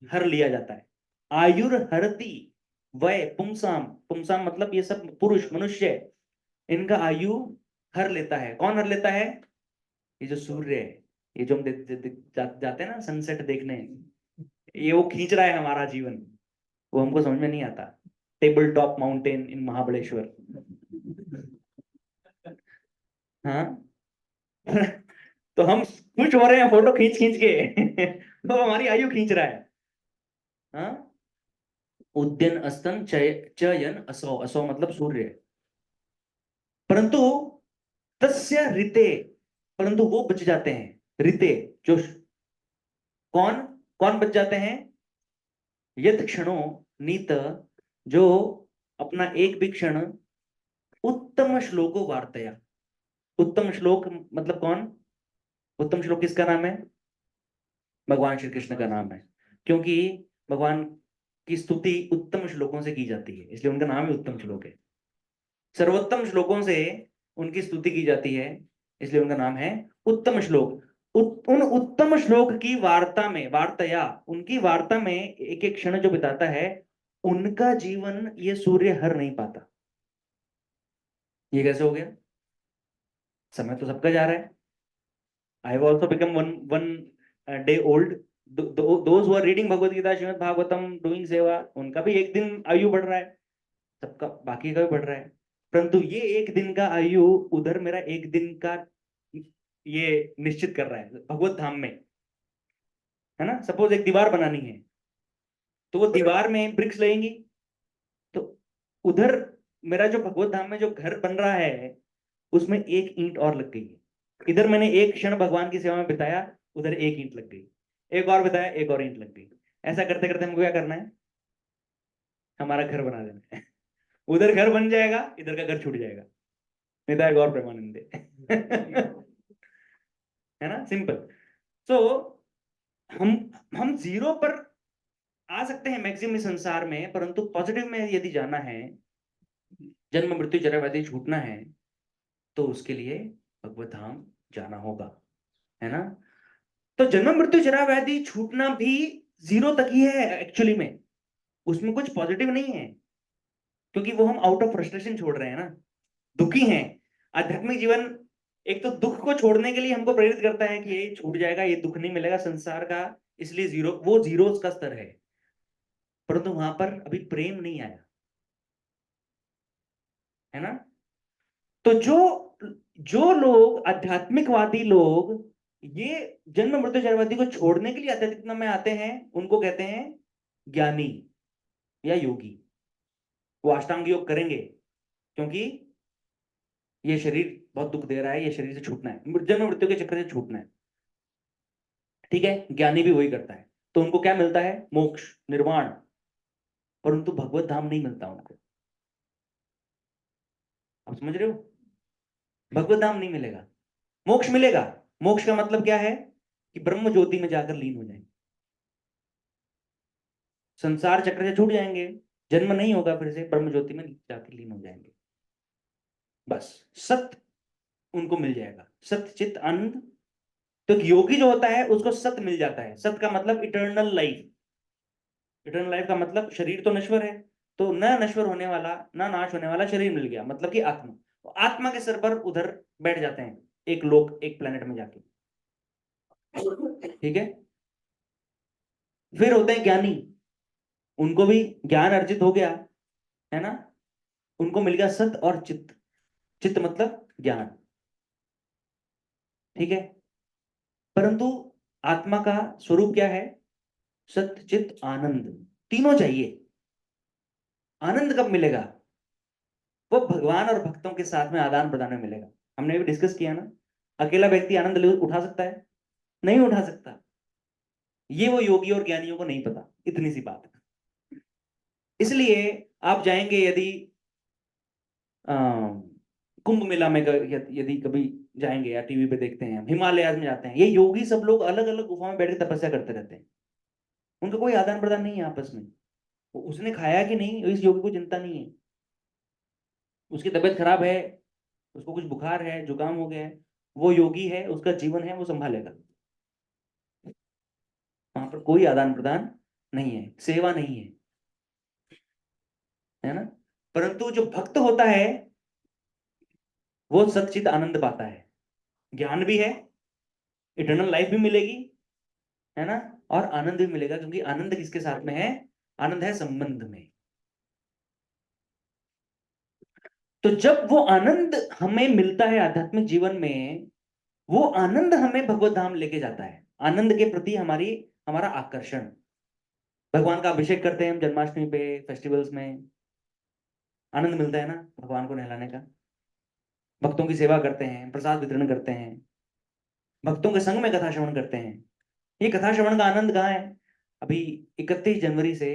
हर लिया जाता है। आयुर हरति वय पुंसाम, पुंसाम मतलब ये सब पुरुष, मनुष्य, इनका आयु हर लेता है। कौन हर लेता है? ये जो सूर्य है, ये जो हम जाते हैं ना सनसेट देखने, ये वो खींच रहा है हमारा जीवन, वो हमको समझ में नहीं आता। Table top mountain in Mahabaleshwar. हाँ। तो हम खुश हो रहे हैं फोटो खींच खींच के तो हमारी आयु खींच रहा है। हाँ। उद्यन अस्तन चयन असौ, असौ मतलब सूर्य। परंतु तस्य ऋते, परंतु वो बच जाते हैं। ऋते जो कौन कौन बच जाते हैं? यद क्षणों नीत, जो अपना एक भी क्षण उत्तम श्लोको वार्तया। उत्तम श्लोक मतलब कौन? उत्तम श्लोक किसका नाम है? भगवान श्री कृष्ण का नाम है। क्योंकि भगवान की स्तुति उत्तम श्लोकों से की जाती है, इसलिए उनका नाम ही उत्तम श्लोक है। सर्वोत्तम श्लोकों से उनकी स्तुति की जाती है, इसलिए उनका नाम है उत्तम श्लोक। उन उत्तम श्लोक की वार्ता में, वार्तया, उनकी वार्ता में एक एक क्षण जो बिताता है, उनका जीवन ये सूर्य हर नहीं पाता। ये कैसे हो गया? समय तो सबका जा रहा है। I have also become one day old. Those who are reading Bhagavad Gita, Shrimad Bhagavatam, doing seva, उनका भी एक दिन आयु बढ़ रहा है, सबका बाकी का भी बढ़ रहा है। परंतु ये एक दिन का आयु उधर मेरा एक दिन का ये निश्चित कर रहा है भगवत धाम में, है ना। सपोज एक दीवार बनानी है, तो वो दीवार में ब्रिक्स लगेंगी, तो उधर मेरा जो भगवत धाम में जो घर बन रहा है, उसमें एक ईंट और लग गई है। इधर मैंने एक क्षण भगवान की सेवा में बिताया, उधर एक ईंट लग गई, एक और बिताया, एक और ईंट लग गई। ऐसा करते करते हमको क्या करना है? हमारा घर बना देना है। उधर घर बन जाएगा, इधर का घर छूट जाएगा। निताय गौर प्रेमानंदे। है ना, सिंपल। तो हम जीरो पर आ सकते हैं मैक्सिमम संसार में, परंतु पॉजिटिव में यदि जाना है, जन्म मृत्यु जरा व्याधि छूटना है, तो उसके लिए भगवत धाम जाना होगा, है ना। तो जन्म मृत्यु जरा व्याधि छूटना भी जीरो तक ही है एक्चुअली में, उसमें कुछ पॉजिटिव नहीं है, क्योंकि वो हम आउट ऑफ फ्रस्ट्रेशन छोड़ रहे हैं ना, दुखी हैं। आध्यात्मिक जीवन एक तो दुख को छोड़ने के लिए हमको प्रेरित करता है कि ये छूट जाएगा, ये दुख नहीं मिलेगा संसार का, इसलिए जीरो, वो जीरो का स्तर है। परंतु वहां पर अभी प्रेम नहीं आया, है ना। तो जो जो लोग आध्यात्मिकवादी लोग ये जन्म मृत्यु जराव्याधि को छोड़ने के लिए आध्यात्मिकता में आते हैं, उनको कहते हैं ज्ञानी या योगी। वो अष्टांग योग करेंगे, क्योंकि ये शरीर बहुत दुख दे रहा है, ये शरीर से छूटना है, जन्म मृत्यु के चक्कर से छूटना है। ठीक है, ज्ञानी भी वही करता है, तो उनको क्या मिलता है? मोक्ष, निर्वाण। परंतु भगवत धाम नहीं मिलता उनको। आप समझ रहे हो? भगवत धाम नहीं मिलेगा, मोक्ष मिलेगा। मोक्ष का मतलब क्या है? कि ब्रह्म ज्योति में जाकर लीन हो जाएंगे, संसार चक्र से छूट जाएंगे, जन्म नहीं होगा, फिर से ब्रह्म ज्योति में जाकर लीन हो जाएंगे। बस सत्य उनको मिल जाएगा, सत्य चित आनंद। तो योगी जो होता है उसको सत्य मिल जाता है। सत्य का मतलब इटर्नल लाइफ। इटर्नल लाइफ का मतलब शरीर तो नश्वर है, तो न नश्वर होने वाला, ना नाश होने वाला शरीर मिल गया, मतलब कि आत्मा। तो आत्मा के सिर पर उधर बैठ जाते हैं, एक लोक, एक प्लेनेट में जाके। ठीक है। फिर होते हैं ज्ञानी, उनको भी ज्ञान अर्जित हो गया, है ना, उनको मिल गया सत्य और चित्त। चित्त मतलब ज्ञान। ठीक है। परंतु आत्मा का स्वरूप क्या है? सत्य चित्त आनंद, तीनों चाहिए। आनंद कब मिलेगा? वो भगवान और भक्तों के साथ में आदान प्रदान में मिलेगा। हमने भी डिस्कस किया ना, अकेला व्यक्ति आनंद उठा सकता है? नहीं उठा सकता। ये वो योगी और ज्ञानियों को नहीं पता, इतनी सी बात है। इसलिए आप जाएंगे यदि कुंभ मेला में, यदि कभी जाएंगे या टीवी पे देखते हैं, हिमालय में जाते हैं, ये योगी सब लोग अलग अलग गुफा में बैठ के तपस्या करते रहते हैं। उनका कोई आदान प्रदान नहीं है आपस में। उसने खाया कि नहीं, इस योगी को चिंता नहीं है। उसकी तबीयत खराब है, उसको कुछ बुखार है, जुकाम हो गया है, वो योगी है, उसका जीवन है, वो संभालेगा। वहां पर कोई आदान प्रदान नहीं है, सेवा नहीं है ना। परंतु जो भक्त होता है वो सच्चित आनंद पाता है, ज्ञान भी है, इटर्नल लाइफ भी मिलेगी, है ना, और आनंद भी मिलेगा। क्योंकि आनंद किसके साथ में है? आनंद है संबंध में। तो जब वो आनंद हमें मिलता है आध्यात्मिक जीवन में, वो आनंद हमें भगवत धाम लेके जाता है। आनंद के प्रति हमारा आकर्षण, भगवान का अभिषेक करते हैं हम जन्माष्टमी पे, फेस्टिवल्स में आनंद मिलता है ना भगवान को नहलाने का। भक्तों की सेवा करते हैं, प्रसाद वितरण करते हैं, भक्तों के संग में कथा श्रवण करते हैं। ये कथा श्रवण का आनंद कहाँ है? अभी 31 जनवरी से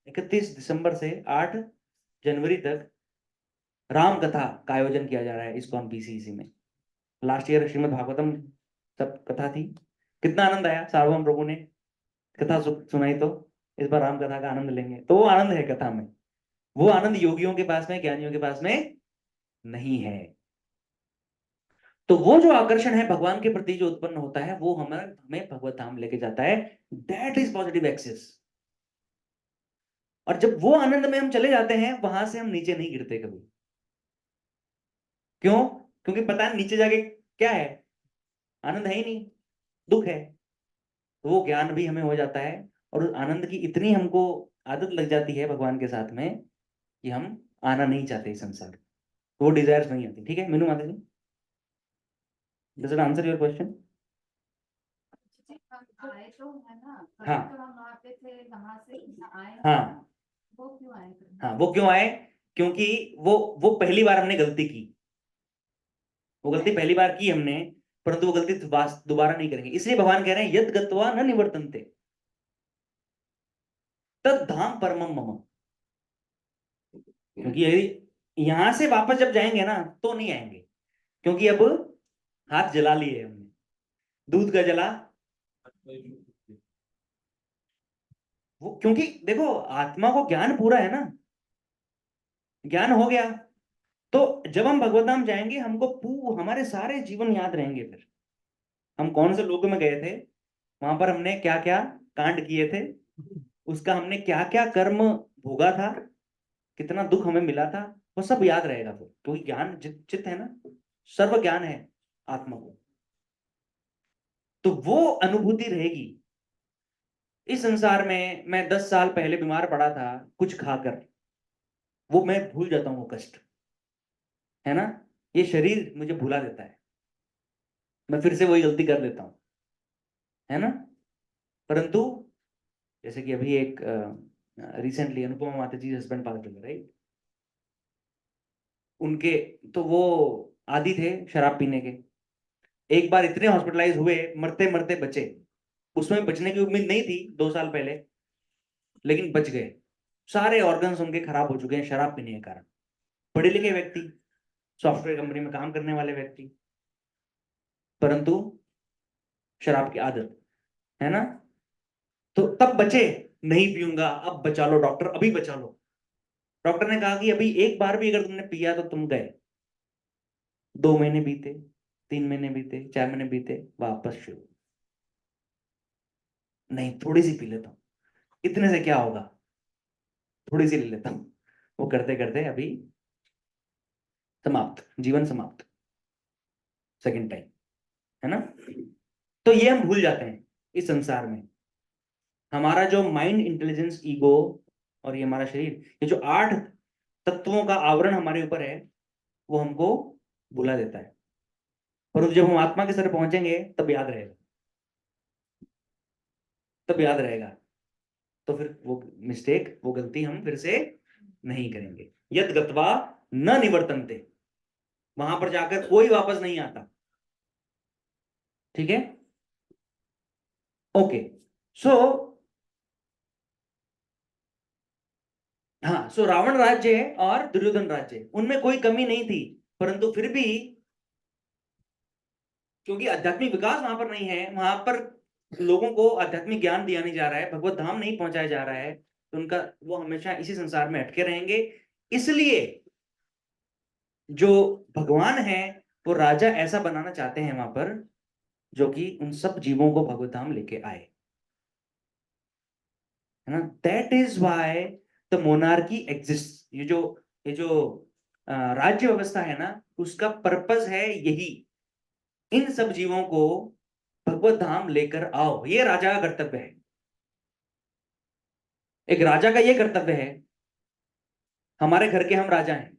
31 दिसंबर से 8 जनवरी तक राम कथा का आयोजन किया जा रहा है इस्कॉन पीसीसी में। लास्ट ईयर श्रीमद् भागवतम सब कथा थी, कितना आनंद आया। सार्वभौम प्रभु ने कथा सुनाई, तो इस बार राम कथा का आनंद लेंगे। तो वो आनंद है कथा में, वो आनंद योगियों के पास में, ज्ञानियों के पास में नहीं है। तो वो जो आकर्षण है भगवान के प्रति जो उत्पन्न होता है, वो हमें भगवत धाम लेके जाता है। That is positive access. और जब वो आनंद में हम चले जाते हैं, वहां से हम नीचे नहीं गिरते कभी। क्यों? क्योंकि पता है नीचे जाके क्या है, आनंद है ही नहीं, दुख है। तो वो ज्ञान भी हमें हो जाता है, और उस आनंद की इतनी हमको आदत लग जाती है भगवान के साथ में कि हम आना नहीं चाहते इस संसार, वो डिजायर्स नहीं आती। ठीक है मीनू माता ji, does it answer your question? आए तो है ना, हाँ। तो हम वहाँ पे थे, वहाँ से आए, हाँ वो क्यों आए फिर? हाँ, वो क्यों आए? क्योंकि वो पहली बार हमने गलती की, वो गलती पहली बार की हमने, परंतु वो गलती दोबारा नहीं करेंगे। इसलिए भगवान कह रहे हैं यद गत्वा न निवर्तन्ते तद धाम परमम मम। क्योंकि यदि यहां से वापस जब जाएंगे ना तो नहीं आएंगे, क्योंकि अब हाथ जला लिए हमने, दूध का जला। वो क्योंकि देखो आत्मा को ज्ञान पूरा है ना, ज्ञान हो गया, तो जब हम भगवत धाम जाएंगे हमको हमारे सारे जीवन याद रहेंगे। फिर हम कौन से लोक में गए थे, वहां पर हमने क्या क्या कांड किए थे, उसका हमने क्या क्या कर्म भोगा था, कितना दुख हमें मिला था, वो सब याद रहेगा फिर। क्योंकि ज्ञान चित्त है ना, सर्व ज्ञान है आत्मा को, तो वो अनुभूति रहेगी। इस संसार में मैं 10 साल पहले बीमार पड़ा था कुछ खाकर, वो मैं भूल जाता हूँ वो कष्ट, है ना। ये शरीर मुझे भुला देता है, मैं फिर से वही गलती कर देता हूँ, है ना। परंतु जैसे कि अभी एक रिसेंटली अनुपमा माता जी हस्बैंड पास हुए, राइट। उनके तो वो आदी थे शराब पीने के, एक बार इतने हॉस्पिटलाइज हुए, मरते मरते बचे। उसमें बचने की उम्मीद नहीं थी 2 साल पहले, लेकिन बच गए। सारे ऑर्गन्स उनके खराब हो चुके हैं शराब पीने के कारण। पढ़े लिखे व्यक्ति, सॉफ्टवेयर कंपनी में काम करने वाले व्यक्ति, परंतु शराब की आदत, है ना। तो तब बचे, नहीं पीऊंगा, अब बचा लो डॉक्टर, अभी बचा लो। डॉक्टर ने कहा कि अभी एक बार भी अगर तुमने पिया तो तुम गए। 2 महीने बीते, 3 महीने बीते, 4 महीने बीते, वापस शुरू। नहीं थोड़ी सी पी लेता हूँ, इतने से क्या होगा, थोड़ी सी ले लेता हूँ। वो करते करते अभी समाप्त, जीवन समाप्त, सेकंड टाइम, है ना। तो ये हम भूल जाते हैं इस संसार में। हमारा जो माइंड, इंटेलिजेंस, ईगो और ये हमारा शरीर, ये जो 8 तत्वों का आवरण हमारे ऊपर है, वो हमको भुला देता है। परंतु जब हम आत्मा के स्तर पहुंचेंगे तब याद रहेगा, तब याद रहेगा। तो फिर वो मिस्टेक, वो गलती हम फिर से नहीं करेंगे। यद गत्वा न निवर्तन्ते, वहां पर जाकर कोई वापस नहीं आता। ठीक है, ओके। सो हाँ, सो रावण राज्य और दुर्योधन राज्य, उनमें कोई कमी नहीं थी, परंतु फिर भी क्योंकि आध्यात्मिक विकास वहां पर नहीं है, वहां पर लोगों को आध्यात्मिक ज्ञान दिया नहीं जा रहा है, भगवत धाम नहीं पहुंचाया जा रहा है, तो उनका वो हमेशा इसी संसार में अटके रहेंगे। इसलिए जो भगवान है वो राजा ऐसा बनाना चाहते हैं वहां पर, जो कि उन सब जीवों को भगवत धाम लेके आए, है ना। That is why the monarchy exist. ये जो राज्य व्यवस्था है ना, उसका पर्पस है यही, इन सब जीवों को भगवत धाम लेकर आओ, ये राजा का कर्तव्य है। एक राजा का ये कर्तव्य है, हमारे घर के हम राजा हैं,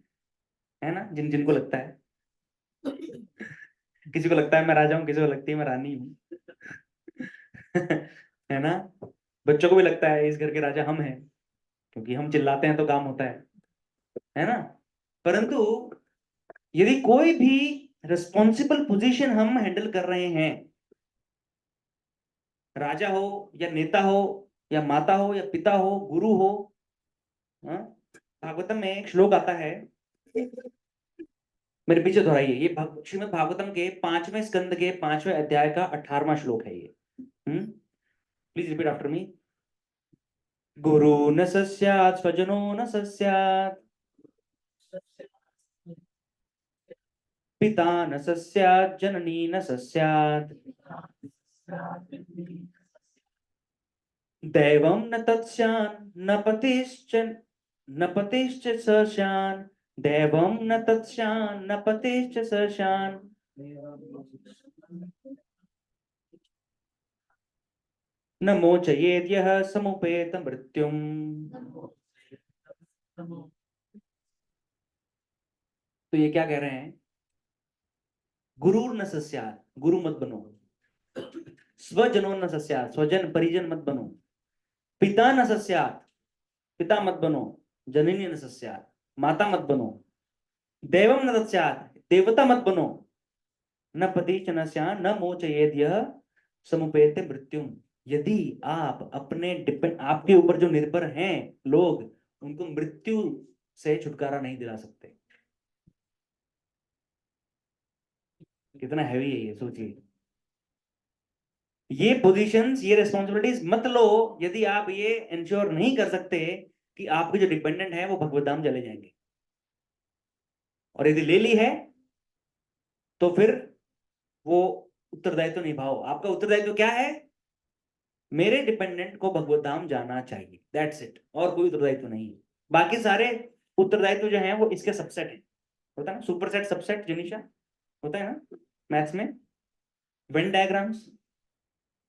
है ना, जिनको लगता है, किसी को लगता है मैं राजा हूँ, किसी को लगती है मैं रानी हूँ। है ना, बच्चों को भी लगता है इस घर के राजा हम हैं, क्योंकि हम चिल्लाते हैं तो काम होता है ना। परंतु यदि कोई भी रिस्पॉन्सिबल पोजीशन हम हैंडल कर रहे हैं, राजा हो या नेता हो या माता हो या पिता हो, गुरु हो, हाँ? भागवतम में एक श्लोक आता है, मेरे पीछे दोहराइए, ये श्रीमद् भागवतम के 5वें स्कंद के 5वें अध्याय का 18वां श्लोक है ये। Please repeat after me. गुरु न सस्यात् स्वजनो न सस्यात्, पिता न सस्यात् जननी न सस्यात्, दैवं न तत्स्यान् न पतिश्च सस्यान्, दैवं न तत्स्यान् न पतिश्च सस्यान्, न मोचयेद्यः समुपेत मृत्युम्। तो ये क्या कह रहे हैं? गुरु न सस्यात्, गुरु मत बनो, स्वजनो न सस्यात्, स्वजन परिजन मत बनो, पिता न सस्यात्, पिता मत बनो, जननी न सस्यात्, माता मत बनो, देवम न तस्यात्, देवता मत बनो, न पति च न स्यान् न मोचयेद् यः समुपेत्य मृत्युम। यदि आप अपने डिपेंड, आपके ऊपर जो निर्भर हैं लोग, उनको मृत्यु से छुटकारा नहीं दिला सकते। कितना हैवी है ये, सोचिए। ये पोजीशंस, ये रिस्पॉन्सिबिलिटीज मत लो यदि आप ये इंश्योर नहीं कर सकते कि आपके जो डिपेंडेंट है वो भगवत धाम चले जाएंगे। और यदि ले ली है तो फिर वो उत्तरदायित्व निभाओ। आपका उत्तरदायित्व क्या है? मेरे डिपेंडेंट को भगवत धाम जाना चाहिए, दैट्स इट, और कोई उत्तरदायित्व नहीं है। बाकी सारे उत्तरदायित्व जो है वो इसके सबसेट है, होता है ना, सुपरसेट सबसेट जिनिशा, होता है ना मैथ्स में, वेन डायग्राम्स,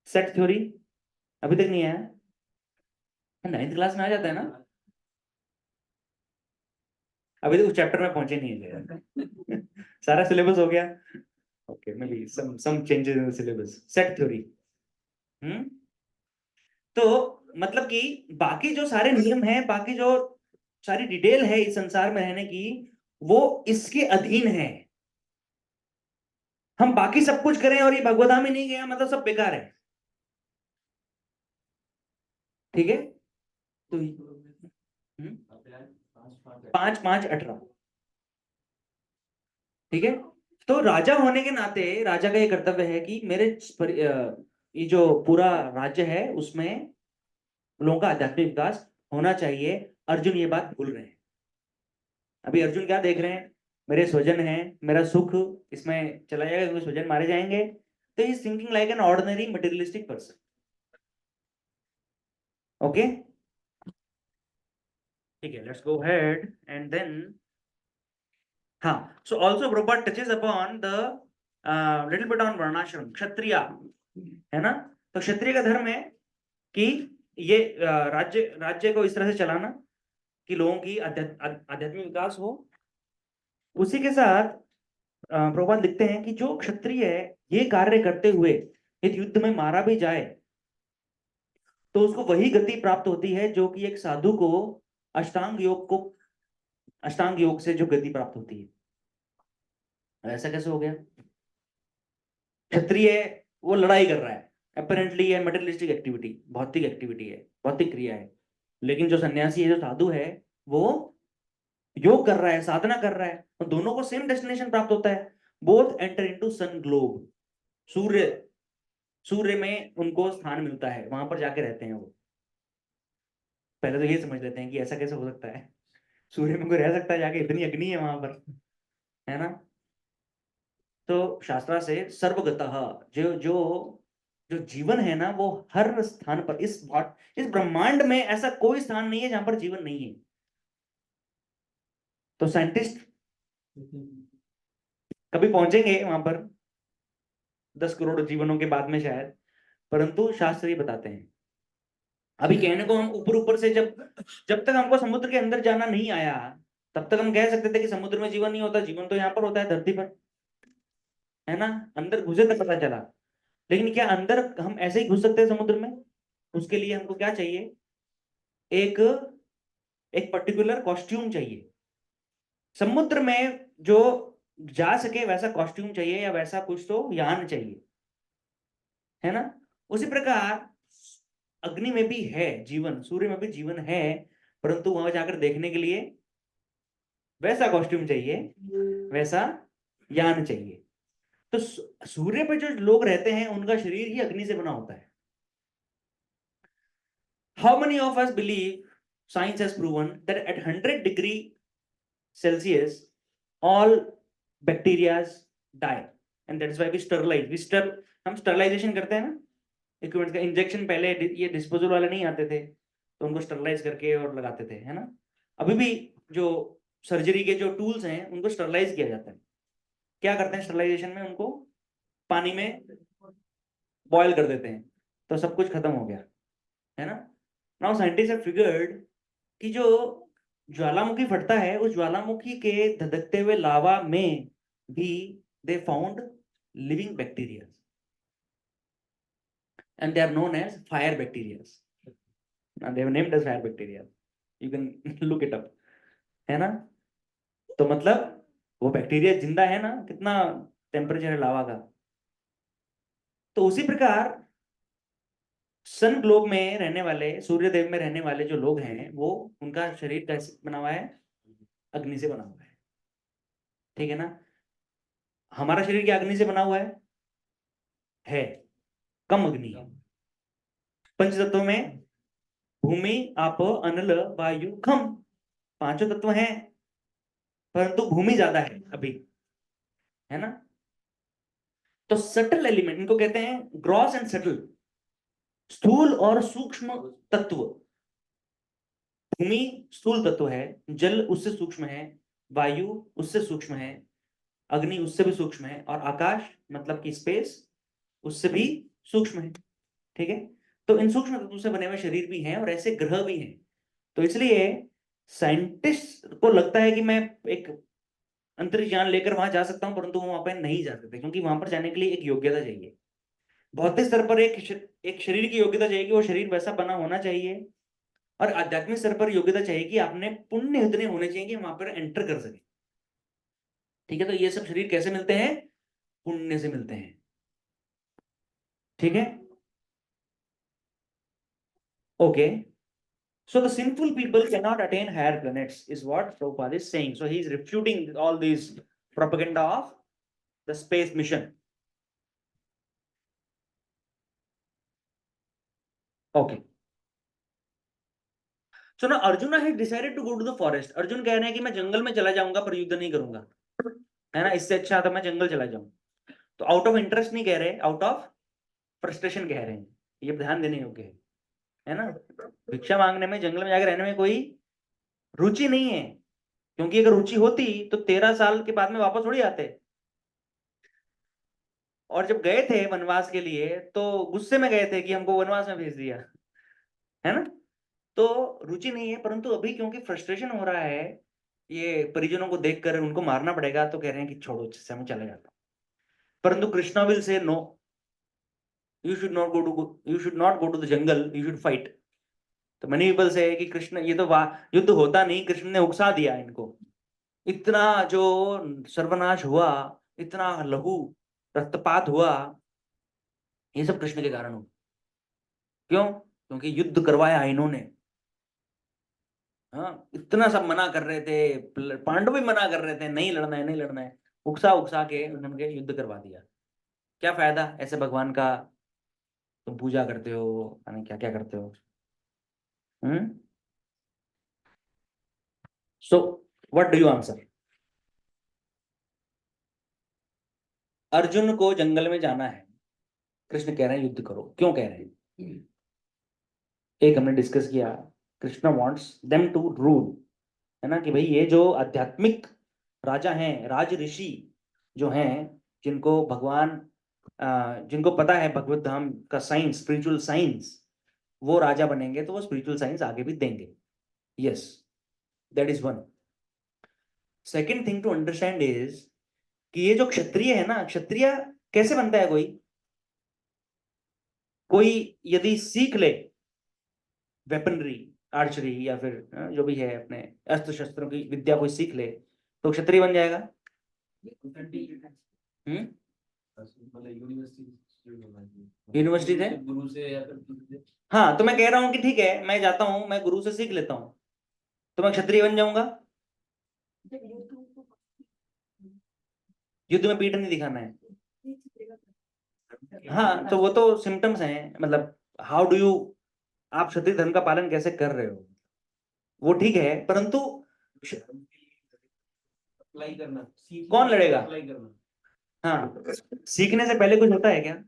सेट थ्योरी, अभी तक नहीं आया, 9th क्लास में आ जाता है ना, अभी तक उस चैप्टर में पहुंचे नहीं है। सारा सिलेबस हो गया, okay, maybe some changes in the syllabus, set theory. तो मतलब कि बाकी जो सारे नियम हैं, बाकी जो सारी डिटेल है इस संसार में रहने की, वो इसके अधीन है। हम बाकी सब कुछ करें और ये भगवत धाम ही नहीं गया, मतलब सब बेकार है। ठीक है, तो 5-5-18, ठीक है। तो राजा होने के नाते राजा का ये कर्तव्य है कि मेरे ये जो पूरा राज्य है उसमें लोगों का आध्यात्मिक विकास होना चाहिए। अर्जुन ये बात भूल रहे हैं। अभी अर्जुन क्या देख रहे हैं? मेरे स्वजन हैं, मेरा सुख इसमें चला जाएगा क्योंकि स्वजन मारे जाएंगे। तो he thinking like an ordinary materialistic person. Okay, ठीक है, let's go ahead and then, हाँ, so also Prabhupada touches upon the little bit on वर्णाश्रम, क्षत्रिय, है ना। तो क्षत्रिय का धर्म है कि ये राज्य राज्य को इस तरह से चलाना कि लोगों की आध्यात्मिक विकास हो। उसी के साथ प्रभुपाद लिखते हैं कि जो क्षत्रिय है ये कार्य करते हुए यदि युद्ध में मारा भी जाए तो उसको वही गति प्राप्त होती है जो कि एक साधु को अष्टांग योग से जो गति प्राप्त होती है। ऐसा कैसे हो गया? क्षत्रिय वो लड़ाई कर रहा है, अपेरेंटली ये मटेरियलिस्टिक एक्टिविटी, भौतिक एक्टिविटी है, भौतिक क्रिया है। लेकिन जो सन्यासी है, जो साधु है, वो योग कर रहा है, साधना कर रहा है, और दोनों को सेम डेस्टिनेशन प्राप्त होता है। बोथ एंटर इनटू सन ग्लोब, सूर्य, सूर्य में उनको स्थान मिलता है, वहां पर जाके रहते हैं वो। पहले तो ये समझ लेते हैं कि ऐसा कैसे हो सकता है, सूर्य में कोई रह सकता है जाके, इतनी अग्नि है वहां पर, है ना। तो शास्त्रा से सर्वगतः, जो जो जो जीवन है ना, वो हर स्थान पर, इस ब्रह्मांड में ऐसा कोई स्थान नहीं है जहां पर जीवन नहीं है। तो साइंटिस्ट कभी पहुंचेंगे वहां पर 10 करोड़ जीवनों के बाद में शायद, परंतु शास्त्र ये बताते हैं अभी कहने को हम ऊपर ऊपर से जब तक हमको समुद्र के अंदर जाना नहीं आया, तब तक हम कह सकते थे कि समुद्र में जीवन नहीं होता, जीवन तो यहाँ पर होता है धरती पर, है ना। अंदर घुसे तब पता चला। लेकिन क्या अंदर हम ऐसे ही घुस सकते हैं समुद्र में? उसके लिए हमको क्या चाहिए? एक एक पर्टिकुलर कॉस्ट्यूम चाहिए। समुद्र में जो जा सके वैसा कॉस्ट्यूम चाहिए, या वैसा कुछ तो यान चाहिए, है ना। उसी प्रकार अग्नि में भी है जीवन, सूर्य में भी जीवन है, परंतु वहां जाकर देखने के लिए वैसा कॉस्ट्यूम चाहिए, वैसा यान चाहिए। तो सूर्य पे जो लोग रहते हैं उनका शरीर ही अग्नि से बना होता है। How many of us believe, science has proven that at 100 degree Celsius all bacterias die, and that is why we sterilize, हम स्टरलाइजेशन करते हैं ना इक्विपमेंट का। इंजेक्शन पहले ये डिस्पोजल वाले नहीं आते थे, तो उनको स्टरलाइज करके और लगाते थे, है ना। अभी भी जो सर्जरी के जो टूल्स हैं उनको स्टरलाइज किया जाता है। क्या करते हैं स्टरलाइजेशन में? उनको पानी में बॉयल कर देते हैं, तो सब कुछ खत्म हो गया, है ना। नाउ साइंटिस्ट हैव फिगर्ड कि जो ज्वालामुखी फटता है, उस ज्वालामुखी के धधकते हुए लावा में भी they found living bacteria, and they are known as fire bacteria, and they have named as fire bacteria. You can look it up, है ना। तो मतलब वो बैक्टीरिया जिंदा है ना, कितना टेम्परेचर है लावा का। तो उसी प्रकार सन ग्लोब में रहने वाले, सूर्य देव में रहने वाले जो लोग हैं, वो उनका शरीर कैसे बना हुआ है? अग्नि से बना हुआ है, ठीक है ना। हमारा शरीर क्या अग्नि से बना हुआ है? कम अग्नि है। पंच तत्वों में भूमि, आप, अनल, वायु, खम, पांचों तत्व हैं, परंतु भूमि ज्यादा है अभी, है ना। तो सटल एलिमेंट इनको कहते हैं, ग्रॉस एंड सटल, स्थूल और सूक्ष्म तत्व। भूमि स्थूल तत्व है, जल उससे सूक्ष्म है, वायु उससे सूक्ष्म है, अग्नि उससे भी सूक्ष्म है, और आकाश मतलब कि स्पेस उससे भी सूक्ष्म है, ठीक है। तो इन सूक्ष्म तत्वों से बने हुए शरीर भी हैं और ऐसे ग्रह भी हैं। तो इसलिए साइंटिस्ट को लगता है कि मैं एक अंतरिक्ष यान लेकर वहां जा सकता हूं, परंतु वो वहां पर नहीं जा सकते, क्योंकि वहां पर जाने के लिए एक योग्यता चाहिए। भौतिक स्तर पर एक शरीर की योग्यता चाहिए कि वो शरीर वैसा बना होना चाहिए, और आध्यात्मिक स्तर पर योग्यता चाहिए कि आपने पुण्य इतने होने चाहिए कि वहां पर एंटर कर सके, ठीक है। तो ये सब शरीर कैसे मिलते हैं? पुण्य से मिलते हैं, ठीक है। Okay, so the sinful people cannot attain higher planets is what Prabhupada is saying. So he is refuting all these propaganda of the space mission. Okay, so now Arjuna has decided to go to the forest. Arjun कह रहे हैं कि मैं जंगल में चला जाऊंगा पर युद्ध नहीं करूंगा, है ना। इससे अच्छा था मैं जंगल चला जाऊं। तो आउट ऑफ इंटरेस्ट नहीं कह रहे, आउट ऑफ फ्रस्ट्रेशन कह रहे हैं। ये ध्यान देने योग्य है ना। भिक्षा मांगने में, जंगल में जाकर रहने में कोई रुचि नहीं है, क्योंकि अगर रुचि होती तो 13 साल के बाद में वापस थोड़ी आते। और जब गए थे वनवास के लिए तो गुस्से में गए थे कि हमको वनवास में भेज दिया, है ना। तो रुचि नहीं है, परंतु अभी क्योंकि फ्रस्ट्रेशन हो रहा है, ये परिजनों को देखकर उनको मारना पड़ेगा, तो कह रहे हैं कि छोड़ो, इससे मैं चले जाता हूं। परंतु Krishna will say no, you should not go to the jungle, you should fight. तो मनी पीपल से कि कृष्ण, ये तो युद्ध होता नहीं, कृष्ण ने उकसा दिया इनको। इतना जो सर्वनाश हुआ, इतना लहू रक्तपात हुआ, ये सब कृष्ण के कारण हुआ। क्यों? क्योंकि युद्ध करवाया इन्होंने। हाँ, इतना सब मना कर रहे थे, पांडव भी मना कर रहे थे, नहीं लड़ना है, नहीं लड़ना है, उकसा उकसा के उन्होंने युद्ध करवा दिया। क्या फायदा ऐसे भगवान का? तुम पूजा करते हो, क्या क्या करते हो। So what do you answer? Arjun को जंगल में जाना है, कृष्ण कह रहे हैं युद्ध करो। क्यों कह रहे हैं? एक हमने डिस्कस किया, Krishna wants them to rule, है ना। कि भाई ये जो आध्यात्मिक राजा हैं, राज ऋषि जो हैं, जिनको भगवान जिनको पता है भगवत धाम का साइंस, स्पिरिचुअल साइंस, वो राजा बनेंगे तो वो स्पिरिचुअल साइंस आगे भी देंगे. Yes, that is one. Second thing to understand is कि ये जो क्षत्रिय है ना, क्षत्रिय कैसे बनता है? कोई यदि सीख ले वेपनरी, आर्चरी या फिर जो भी है अपने अस्त्र शस्त्रों की विद्या कोई सीख ले तो क्षत्रिय बन जाएगा. हम्म, यूनिवर्सिटी से गुरु से या फिर हाँ, तो मैं कह रहा हूँ कि ठीक है, मैं जाता हूँ, मैं गुरु से सीख लेता हूँ, तो मैं क्षत्रिय बन जाऊंगा. युद्ध में पीठ नहीं दिखाना है. हाँ, तो वो तो सिम्टम्स हैं, मतलब हाउ डू यू, आप क्षत्रिय धर्म का पालन कैसे कर रहे हो, वो ठीक है, परंतु अप्लाई करना, कौन लड़ेगा? अप्लाई करना. हाँ, सीखने से पहले कुछ होता है क्या?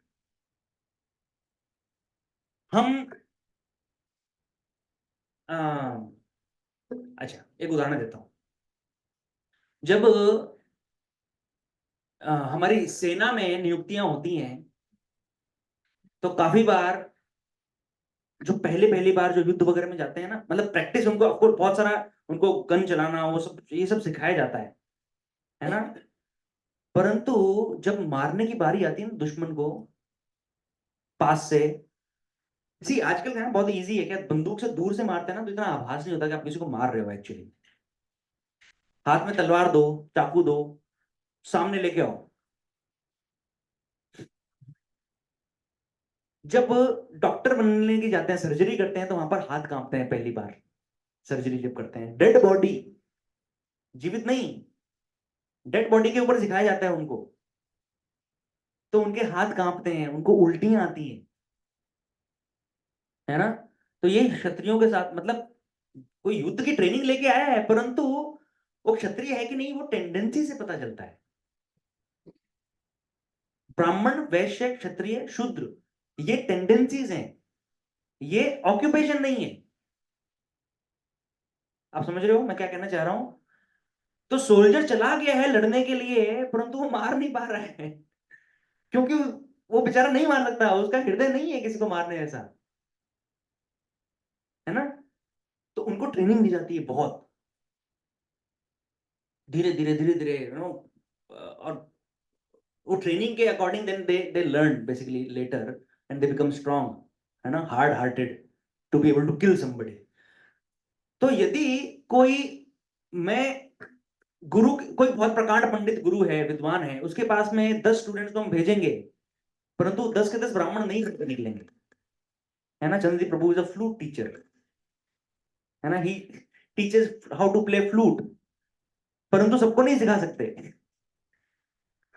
हम अच्छा, एक उदाहरण देता हूं. जब हमारी सेना में नियुक्तियां होती हैं तो काफी बार जो पहली बार जो युद्ध वगैरह में जाते हैं ना, मतलब प्रैक्टिस उनको आपको बहुत सारा, उनको गन चलाना वो सब, ये सब सिखाया जाता है ना. परंतु जब मारने की बारी आती है ना दुश्मन को पास से, सी आजकल क्या है, बहुत इजी है, क्या बंदूक से दूर से मारते हैं ना तो इतना आभास नहीं होता कि आप किसी को मार रहे हो एक्चुअली. हाथ में तलवार दो, चाकू दो, सामने लेके आओ. जब डॉक्टर बनने की जाते हैं, सर्जरी करते हैं, तो वहां पर हाथ कांपते हैं पहली बार सर्जरी जब करते हैं. डेड बॉडी, जीवित नहीं, डेड बॉडी के ऊपर सिखाया जाता है उनको, तो उनके हाथ कांपते हैं, उनको उल्टियां आती हैं, है ना. तो ये क्षत्रियों के साथ, मतलब कोई युद्ध की ट्रेनिंग लेके आया है, परंतु वो क्षत्रिय है कि नहीं वो टेंडेंसी से पता चलता है. ब्राह्मण, वैश्य, क्षत्रिय, शूद्र, ये टेंडेंसीज हैं, ये ऑक्यूपेशन नहीं है. आप समझ रहे हो मैं क्या कहना चाह रहा हूं? तो सोल्जर चला गया है लड़ने के लिए, परंतु वो मार नहीं पा रहा है क्योंकि वो बेचारा नहीं मार सकता, उसका हृदय नहीं है किसी को मारने जैसा, है ना. तो उनको ट्रेनिंग दी जाती है बहुत धीरे धीरे धीरे धीरे, यू नो. और वो ट्रेनिंग के according then they learn basically later and they become strong, है ना, hard hearted to be able to kill somebody. तो यदि कोई, मैं गुरु, कोई बहुत प्रकांड पंडित गुरु है, विद्वान है, उसके पास में 10 स्टूडेंट्स को हम भेजेंगे, परंतु 10 के 10 ब्राह्मण नहीं निकलेंगे, है ना. Chandraji Prabhu is a flute teacher, है ना, he teaches how to play flute, परंतु सबको नहीं सिखा सकते.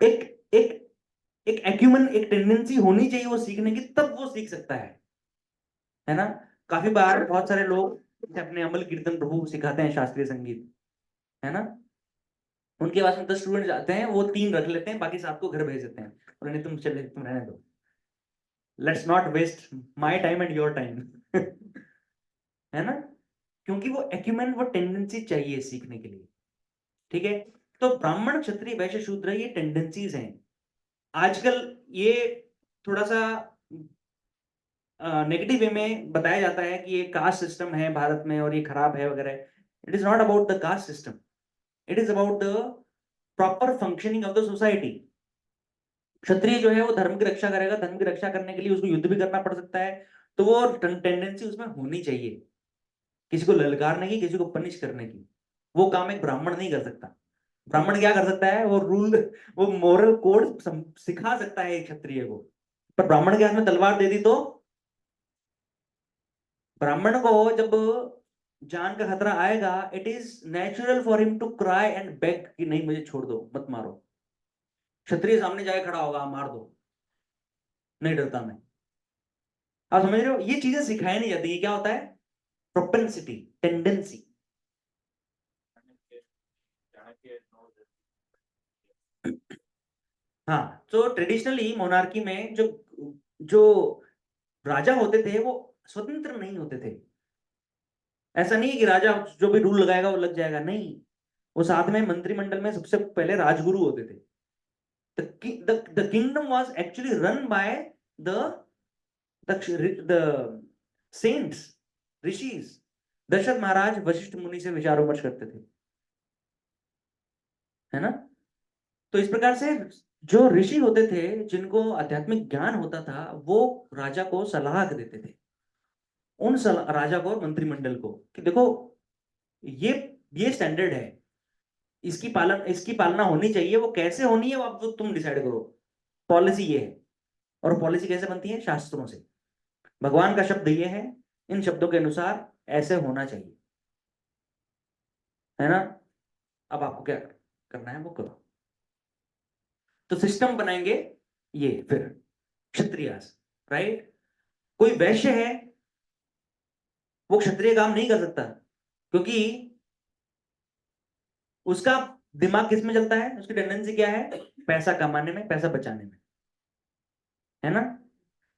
एक एक एक एक्यूमन, एक टेंडेंसी होनी चाहिए वो सीखने की, तब वो सीख सकता है ना. काफी बार बहुत सारे लोग अपने अमल कीर्तन प्रभु सिखाते हैं शास्त्रीय संगीत, है ना. उनके पास में 10 स्टूडेंट जाते हैं, वो 3 रख लेते हैं, बाकी 7 को घर भेज देते हैं, और नहीं तुम चले, तुम रहने दो, let's not waste my time and your time है ना. क्योंकि वो एक्यूमेन, वो टेंडेंसी चाहिए सीखने के लिए. ठीक है, तो ब्राह्मण, क्षत्रिय, वैश्य, शूद्र, ये टेंडेंसीज हैं. आजकल ये थोड़ा सा नेगेटिव वे में बताया जाता है कि ये कास्ट सिस्टम है भारत में और ये खराब है वगैरह. It is not about the caste system, it is about the proper functioning of the society. क्षत्रिय जो है वो धर्म की रक्षा करेगा, धर्म की रक्षा करने के लिए उसको युद्ध भी करना पड़ सकता है, तो वो टेंडेंसी उसमें होनी चाहिए, किसी को ललकारने की, किसी को पनिश करने की. वो काम एक ब्राह्मण नहीं कर सकता. ब्राह्मण क्या कर सकता है, वो रूल, वो मोरल कोड सिखा सकता है एक क्षत्रिय को, पर ब्राह्मण के हाथ में तलवार दे दी तो ब्राह्मण को जब जान का खतरा आएगा, it is natural for him to cry and beg कि नहीं मुझे छोड़ दो, मत मारो. क्षत्रिय सामने जाके खड़ा होगा, मार दो, नहीं डरता मैं. आप समझ रहे हो, ये चीजें सिखाई नहीं जाती. ये क्या होता है, प्रोपेंसिटी, टेंडेंसी. हाँ, तो ट्रेडिशनली मोनार्की में जो जो राजा होते थे वो स्वतंत्र नहीं होते थे. ऐसा नहीं है कि राजा जो भी रूल लगाएगा वो लग जाएगा, नहीं. वो साथ में मंत्रिमंडल में सबसे पहले राजगुरु होते थे. the kingdom was actually run by the saints, ऋषिज। दशरथ महाराज वशिष्ठ मुनि से विचार विमर्श करते थे, है ना। तो इस प्रकार से जो ऋषि होते थे, जिनको आध्यात्मिक ज्ञान होता था, वो राजा को सलाह देते थे, उन राजा को और मंत्रिमंडल को, कि देखो ये स्टैंडर्ड है, इसकी पालना होनी चाहिए। वो कैसे होनी है वो अब तुम डिसाइड करो, पॉलिसी ये है। और पॉलिसी कैसे बनती है? शास्त्रों से। भगवान का शब्द ये है, इन शब्दों के अनुसार ऐसे होना चाहिए, है ना। अब आपको क्या करना है वो करो। तो सिस्टम बनाएंगे ये फिर क्षत्रियास, राइट। कोई वैश्य है, वो क्षत्रिय काम नहीं कर सकता, क्योंकि उसका दिमाग किस में चलता है, उसकी टेंडेंसी क्या है? पैसा कमाने में, पैसा बचाने में, है ना।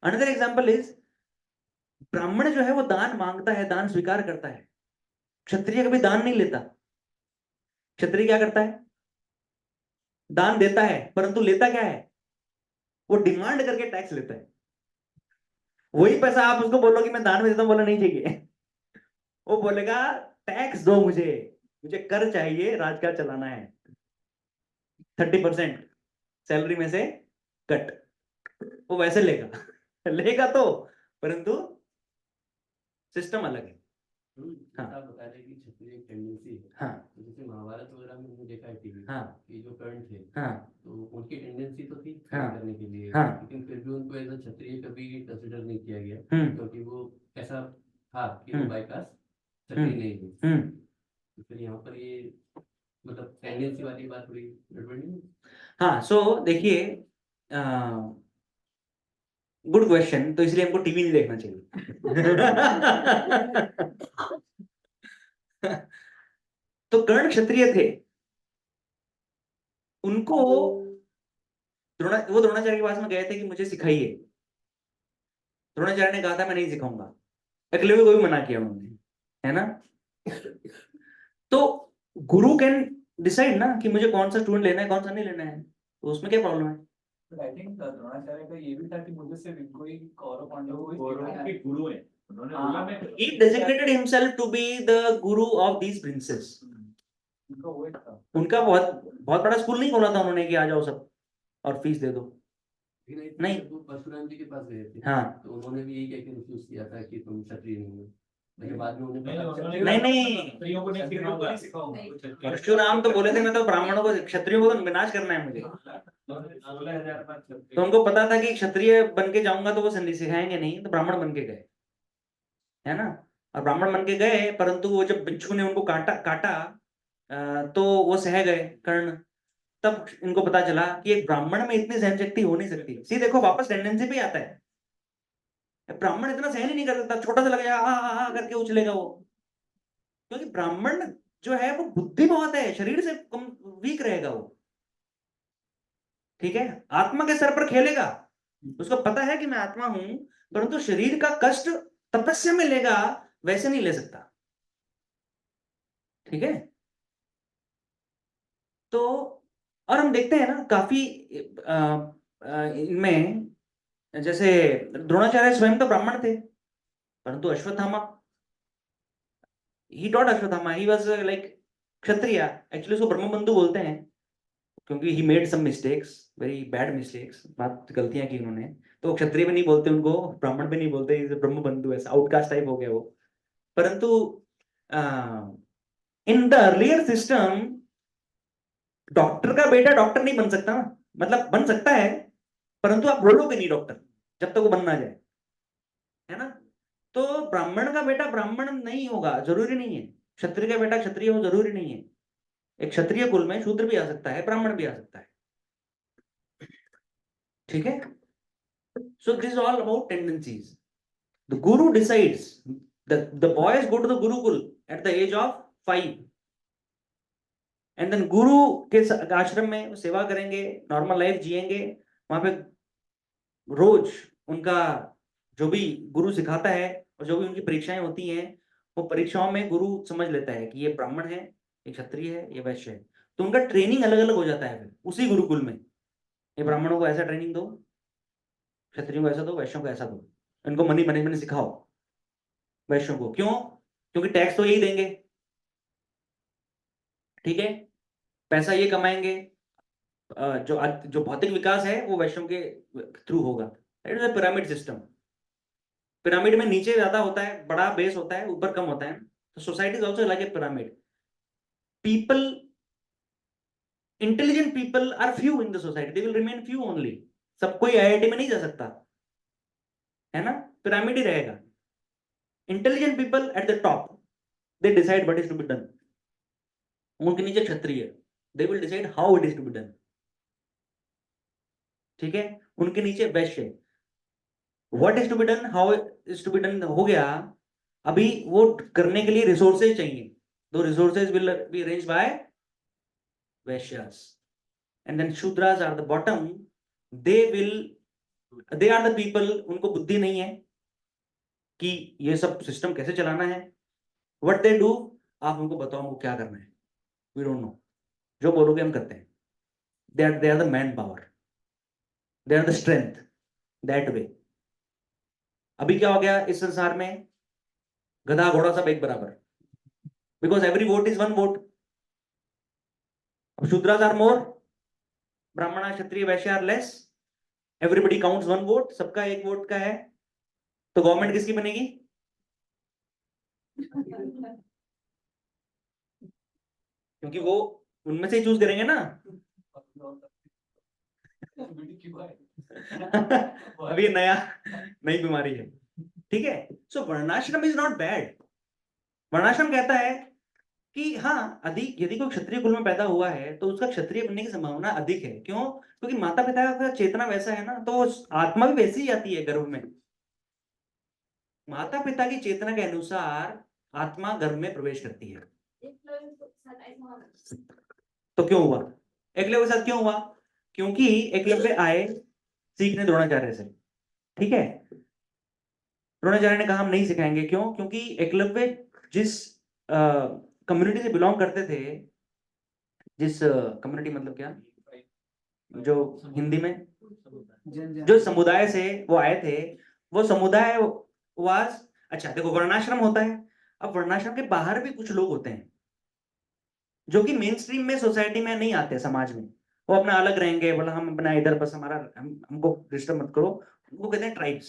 अनदर एग्जांपल इज, ब्राह्मण जो है वो दान मांगता है, दान स्वीकार करता है। क्षत्रिय कभी दान नहीं लेता। क्षत्रिय क्या करता है? दान देता है, परंतु लेता क्या है? वो डिमांड करके टैक्स लेता है। वही पैसा आप उसको बोलो कि मैं दान में देता हूं, बोला नहीं चाहिए। वो बोलेगा टैक्स दो मुझे कर चाहिए, राज का चलाना है। 30% सैलरी में से कट, वो वैसे लेगा। लेगा तो, परंतु सिस्टम अलग है। हाँ। आप बता रहे कि क्षत्रिय एक टेंडेंसी है। हाँ तो जैसे महाभारत वगैरह में हमने देखा है टीवी हाँ कि जो कर्ण थे, हाँ तो उनकी टेंडेंसी तो थी हाँ, काम करने के लिए, हाँ। लेकिन फिर भी उनको एज अ क्षत्रिय कभी कंसिडर नहीं किया गया, हम्म क्योंकि वो ऐसा था कि वो हम्म, बाय कास्ट क्षत्रिय नहीं थे। हम्म। तो फिर यहाँ पर ये मतलब टेंडेंसी वाली बात हुई, गड़बड़ नहीं? हाँ, सो देखिए, गुड क्वेश्चन। तो इसलिए हमको टीवी नहीं देखना चाहिए। तो कर्ण क्षत्रिय थे, उनको वो द्रोणाचार्य के पास में गए थे कि मुझे सिखाइए। द्रोणाचार्य ने कहा था मैं नहीं सिखाऊंगा। एकलव्य को भी मना किया उन्होंने, है ना। तो गुरु कैन डिसाइड ना कि मुझे कौन सा स्टूडेंट लेना है, कौन सा नहीं लेना है। तो उसमें क्या प्रॉब्लम है? But I think द्रोणाचार्य का ये भी था कि मुझे सिर्फ इनको ही कौरव पांडवों को ही कौरवों के गुरु हैं। उन्होंने बोला मैं He designated himself to be the guru of these princes. उनका वो एक था। उनका बहुत बहुत बड़ा स्कूल नहीं खोला था उन्होंने कि आ जाओ सब और फीस दे दो। नहीं। जब वो परशुराम जी के पास गए थे, हाँ। तो उन्होंने भी यही कह के रिफ्यूज किया था कि तुम क्षत्रिय नहीं हो, लेकिन बाद में उन्हें नहीं, पता उन्होंने चला- नहीं। क्षत्रियों को नहीं सिखाऊंगा। परशुराम तो बोले थे मैं तो ब्राह्मणों को, क्षत्रियों को तो विनाश करना है मुझे। 16,000 बार क्षत्रिय। तो उनको पता था कि क्षत्रिय बन के जाऊंगा तो वो संधि सिखाएंगे नहीं, तो ब्राह्मण बन के गए, है ना। और ब्राह्मण बन के गए, परंतु वो जब बिच्छू ने उनको काटा तो वो सह गए कर्ण। तब इनको पता चला कि एक ब्राह्मण में इतनी सहन शक्ति हो नहीं सकती। सी देखो, वापस टेंडेंसी पे आता है। ब्राह्मण इतना सहन ही नहीं कर सकता, छोटा सा लग जाएगा आ करके उछलेगा वो। क्योंकि ब्राह्मण जो है वो बुद्धि बहुत है, शरीर से कम वीक रहेगा वो, ठीक है। आत्मा के सर पर खेलेगा, उसको पता है कि मैं आत्मा हूं, परंतु शरीर का कष्ट तपस्या में लेगा, वैसे नहीं ले सकता, ठीक है। तो और हम देखते हैं ना काफी इनमें, जैसे द्रोणाचार्य स्वयं तो ब्राह्मण थे, परंतु Ashwatthama, he thought Ashwatthama, he was like Kshatriya. Actually उसको ब्रह्मबंधु बोलते हैं, क्योंकि he made some mistakes, very bad mistakes, बात गलतियां की उन्होंने। तो क्षत्रिय भी नहीं बोलते उनको, ब्राह्मण भी नहीं बोलते, ब्रह्मबंधु, ऐसा आउटकास्ट टाइप हो गया वो। परंतु in the earlier system, doctor का बेटा डॉक्टर नहीं बन सकता ना, मतलब बन सकता है, परंतु आप बोलोगे नहीं डॉक्टर जब तक वो बन ना जाए, है ना। तो ब्राह्मण का बेटा ब्राह्मण नहीं होगा, जरूरी नहीं है। क्षत्रिय का बेटा क्षत्रिय हो, जरूरी नहीं है। एक क्षत्रिय कुल में शूद्र भी आ सकता है, ब्राह्मण भी आ सकता है, ठीक है। So this all about tendencies. The guru decides, the boys go to the gurukul at the age of 5, and then guru के आश्रम में वो सेवा करेंगे, नॉर्मल लाइफ जिएंगे। वहां पे रोज उनका जो भी गुरु सिखाता है और जो भी उनकी परीक्षाएं होती हैं, वो परीक्षाओं में गुरु समझ लेता है कि ये ब्राह्मण है, ये क्षत्रिय है, ये वैश्य है। तो उनका ट्रेनिंग अलग अलग हो जाता है फिर उसी गुरुकुल में। ये ब्राह्मणों को ऐसा ट्रेनिंग दो, क्षत्रियों को ऐसा दो, वैश्यों को ऐसा दो, इनको मनी मैनेजमेंट सिखाओ, वैश्यों को। क्यों? क्योंकि टैक्स तो यही देंगे, ठीक है, पैसा ये कमाएंगे, जो भौतिक विकास है वो वैश्यों के थ्रू होगा। It is a pyramid system. Pyramid में नीचे ज्यादा होता है, बड़ा बेस होता है, ऊपर कम होता है। तो society is also like a pyramid. People, intelligent people are few in the society, they will remain few only. सब कोई आईआईटी में नहीं जा सकता, है ना, पिरामिड ही रहेगा। Intelligent people at the top, they decide what is to be done. उनके नीचे क्षत्रिय, they will decide how it is to be done, ठीक है। उनके नीचे वैश्य, what is to be done, how is to be done हो गया। अभी वो करने के लिए रिसोर्सेज चाहिए, दो resources will be arranged by वैश्यास। एंड देन शूद्रास are the bottom, they are the people, उनको बुद्धि नहीं है कि ये सब सिस्टम कैसे चलाना है। व्हाट दे डू, आप उनको बताओ उनको क्या करना है, वी डोंट नो, जो बोलोगे हम करते हैं। They are the man power, they are the strength, that way. अभी क्या हो गया इस संसार में, गधा घोड़ा सब एक बराबर, because every vote is one vote. Shudras are more, Brahmin Kshatriya Vaishya are less, everybody counts one vote, सबका एक वोट का है। तो गवर्नमेंट किसकी बनेगी? क्योंकि वो उनमें से ही चूज करेंगे ना। अभी नया नई बीमारी है, ठीक है। सो वर्णाश्रम इज नॉट बैड। वर्णाश्रम कहता है कि हाँ, अधिक यदि कोई क्षत्रिय कुल में पैदा हुआ है तो उसका क्षत्रिय बनने की संभावना अधिक है। क्यों? क्योंकि माता पिता का चेतना वैसा है ना, तो वो आत्मा भी वैसी ही आती है गर्भ में। माता पिता की चेतना के अनुसार आत्मा गर्भ में प्रवेश करती है। तो क्यों हुआ? एकलव्य के साथ क्यों हुआ? क्योंकि एकलव्य आए सीखने द्रोणाचार्य से, ठीक है। द्रोणाचार्य ने कहा हम नहीं सिखाएंगे। क्यों? क्योंकि एकलव्य जिस कम्युनिटी से बिलोंग करते थे, जिस कम्युनिटी मतलब क्या, जो हिंदी में जो समुदाय से वो आए थे, वो समुदाय वाज, अच्छा देखो, वर्णाश्रम होता है। अब वर्णाश्रम के बाहर भी कुछ लोग होते हैं जो कि मेन स्ट्रीम में सोसाइटी में नहीं आते, समाज में वो अपना अलग रहेंगे, बोला हम अपना इधर बस हमारा, हमको डिस्टर्ब मत करो। उनको कहते हैं ट्राइब्स,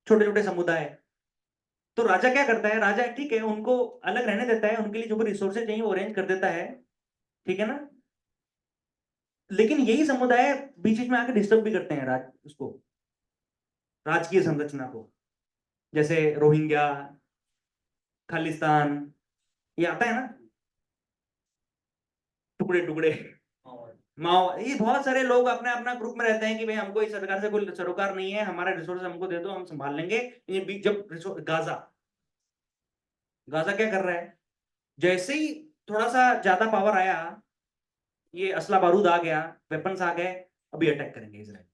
छोटे छोटे समुदाय। तो राजा क्या करता है, राजा ठीक है उनको अलग रहने देता है, उनके लिए जो भी रिसोर्सेज चाहिए वो अरेंज कर देता है, ठीक है ना। लेकिन यही समुदाय बीच बीच में आके डिस्टर्ब भी करते हैं उसको, राजकीय संरचना को। जैसे रोहिंग्या, खालिस्तान, ये आता है ना, टुकड़े टुकड़े माओ, ये बहुत सारे लोग अपने अपना ग्रुप में रहते हैं कि भाई हमको इस सरकार से कोई सरोकार नहीं है, हमारा रिसोर्स हमको दे दो, हम संभाल लेंगे। ये जब गाजा गाजा क्या कर रहा है, जैसे ही थोड़ा सा ज्यादा पावर आया, ये असला बारूद आ गया, वेपन्स आ गए, अभी अटैक करेंगे इजराइल,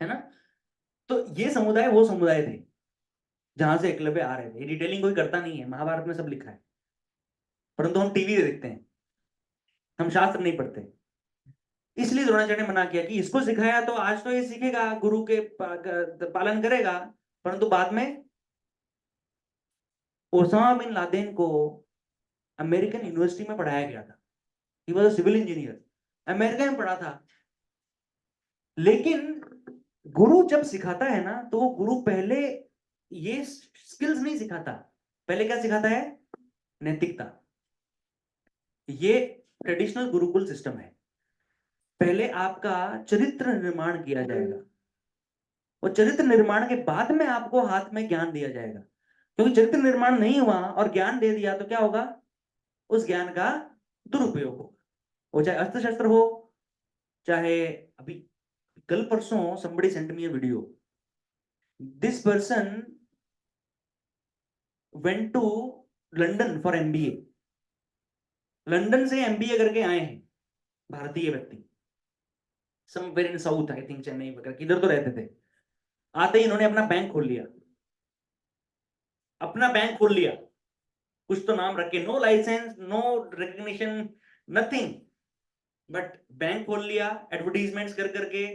है ना। तो ये समुदाय वो समुदाय थे जहां से एकलव्य आ रहे थे। ये डिटेलिंग कोई करता नहीं है, महाभारत में सब लिखा है, परंतु हम टीवी देखते हैं, हम शास्त्र नहीं पढ़ते। इसलिए द्रोणाचार्य ने मना किया कि इसको सिखाया तो आज तो ये सीखेगा, गुरु के पालन करेगा, परंतु बाद में ओसामा बिन लादेन को अमेरिकन यूनिवर्सिटी में पढ़ाया गया था। He was a civil engineer, America में पढ़ा था। लेकिन गुरु जब सिखाता है ना, तो वो गुरु पहले ये स्किल्स नहीं सिखाता, पहले क्या सिखाता है? नैतिकता। ये ट्रेडिशनल गुरुकुल सिस्टम है। पहले आपका चरित्र निर्माण किया जाएगा, और चरित्र निर्माण के बाद में आपको हाथ में ज्ञान दिया जाएगा। क्योंकि चरित्र निर्माण नहीं हुआ और ज्ञान दे दिया तो क्या होगा? उस ज्ञान का दुरुपयोग होगा। वो चाहे अस्त्र शस्त्र हो, चाहे अभी कल परसों somebody sent me a video. This person went to London for MBA. London से MBA करके आए हैं भारतीय व्यक्ति, somewhere in south, I think Chennai वगैरह, किधर तो रहते थे। आते ही इन्होंने अपना बैंक खोल लिया, अपना बैंक खोल लिया, कुछ तो नाम रख के, no license, no recognition, nothing, but bank खोल लिया एडवर्टीजमेंट्स कर करके,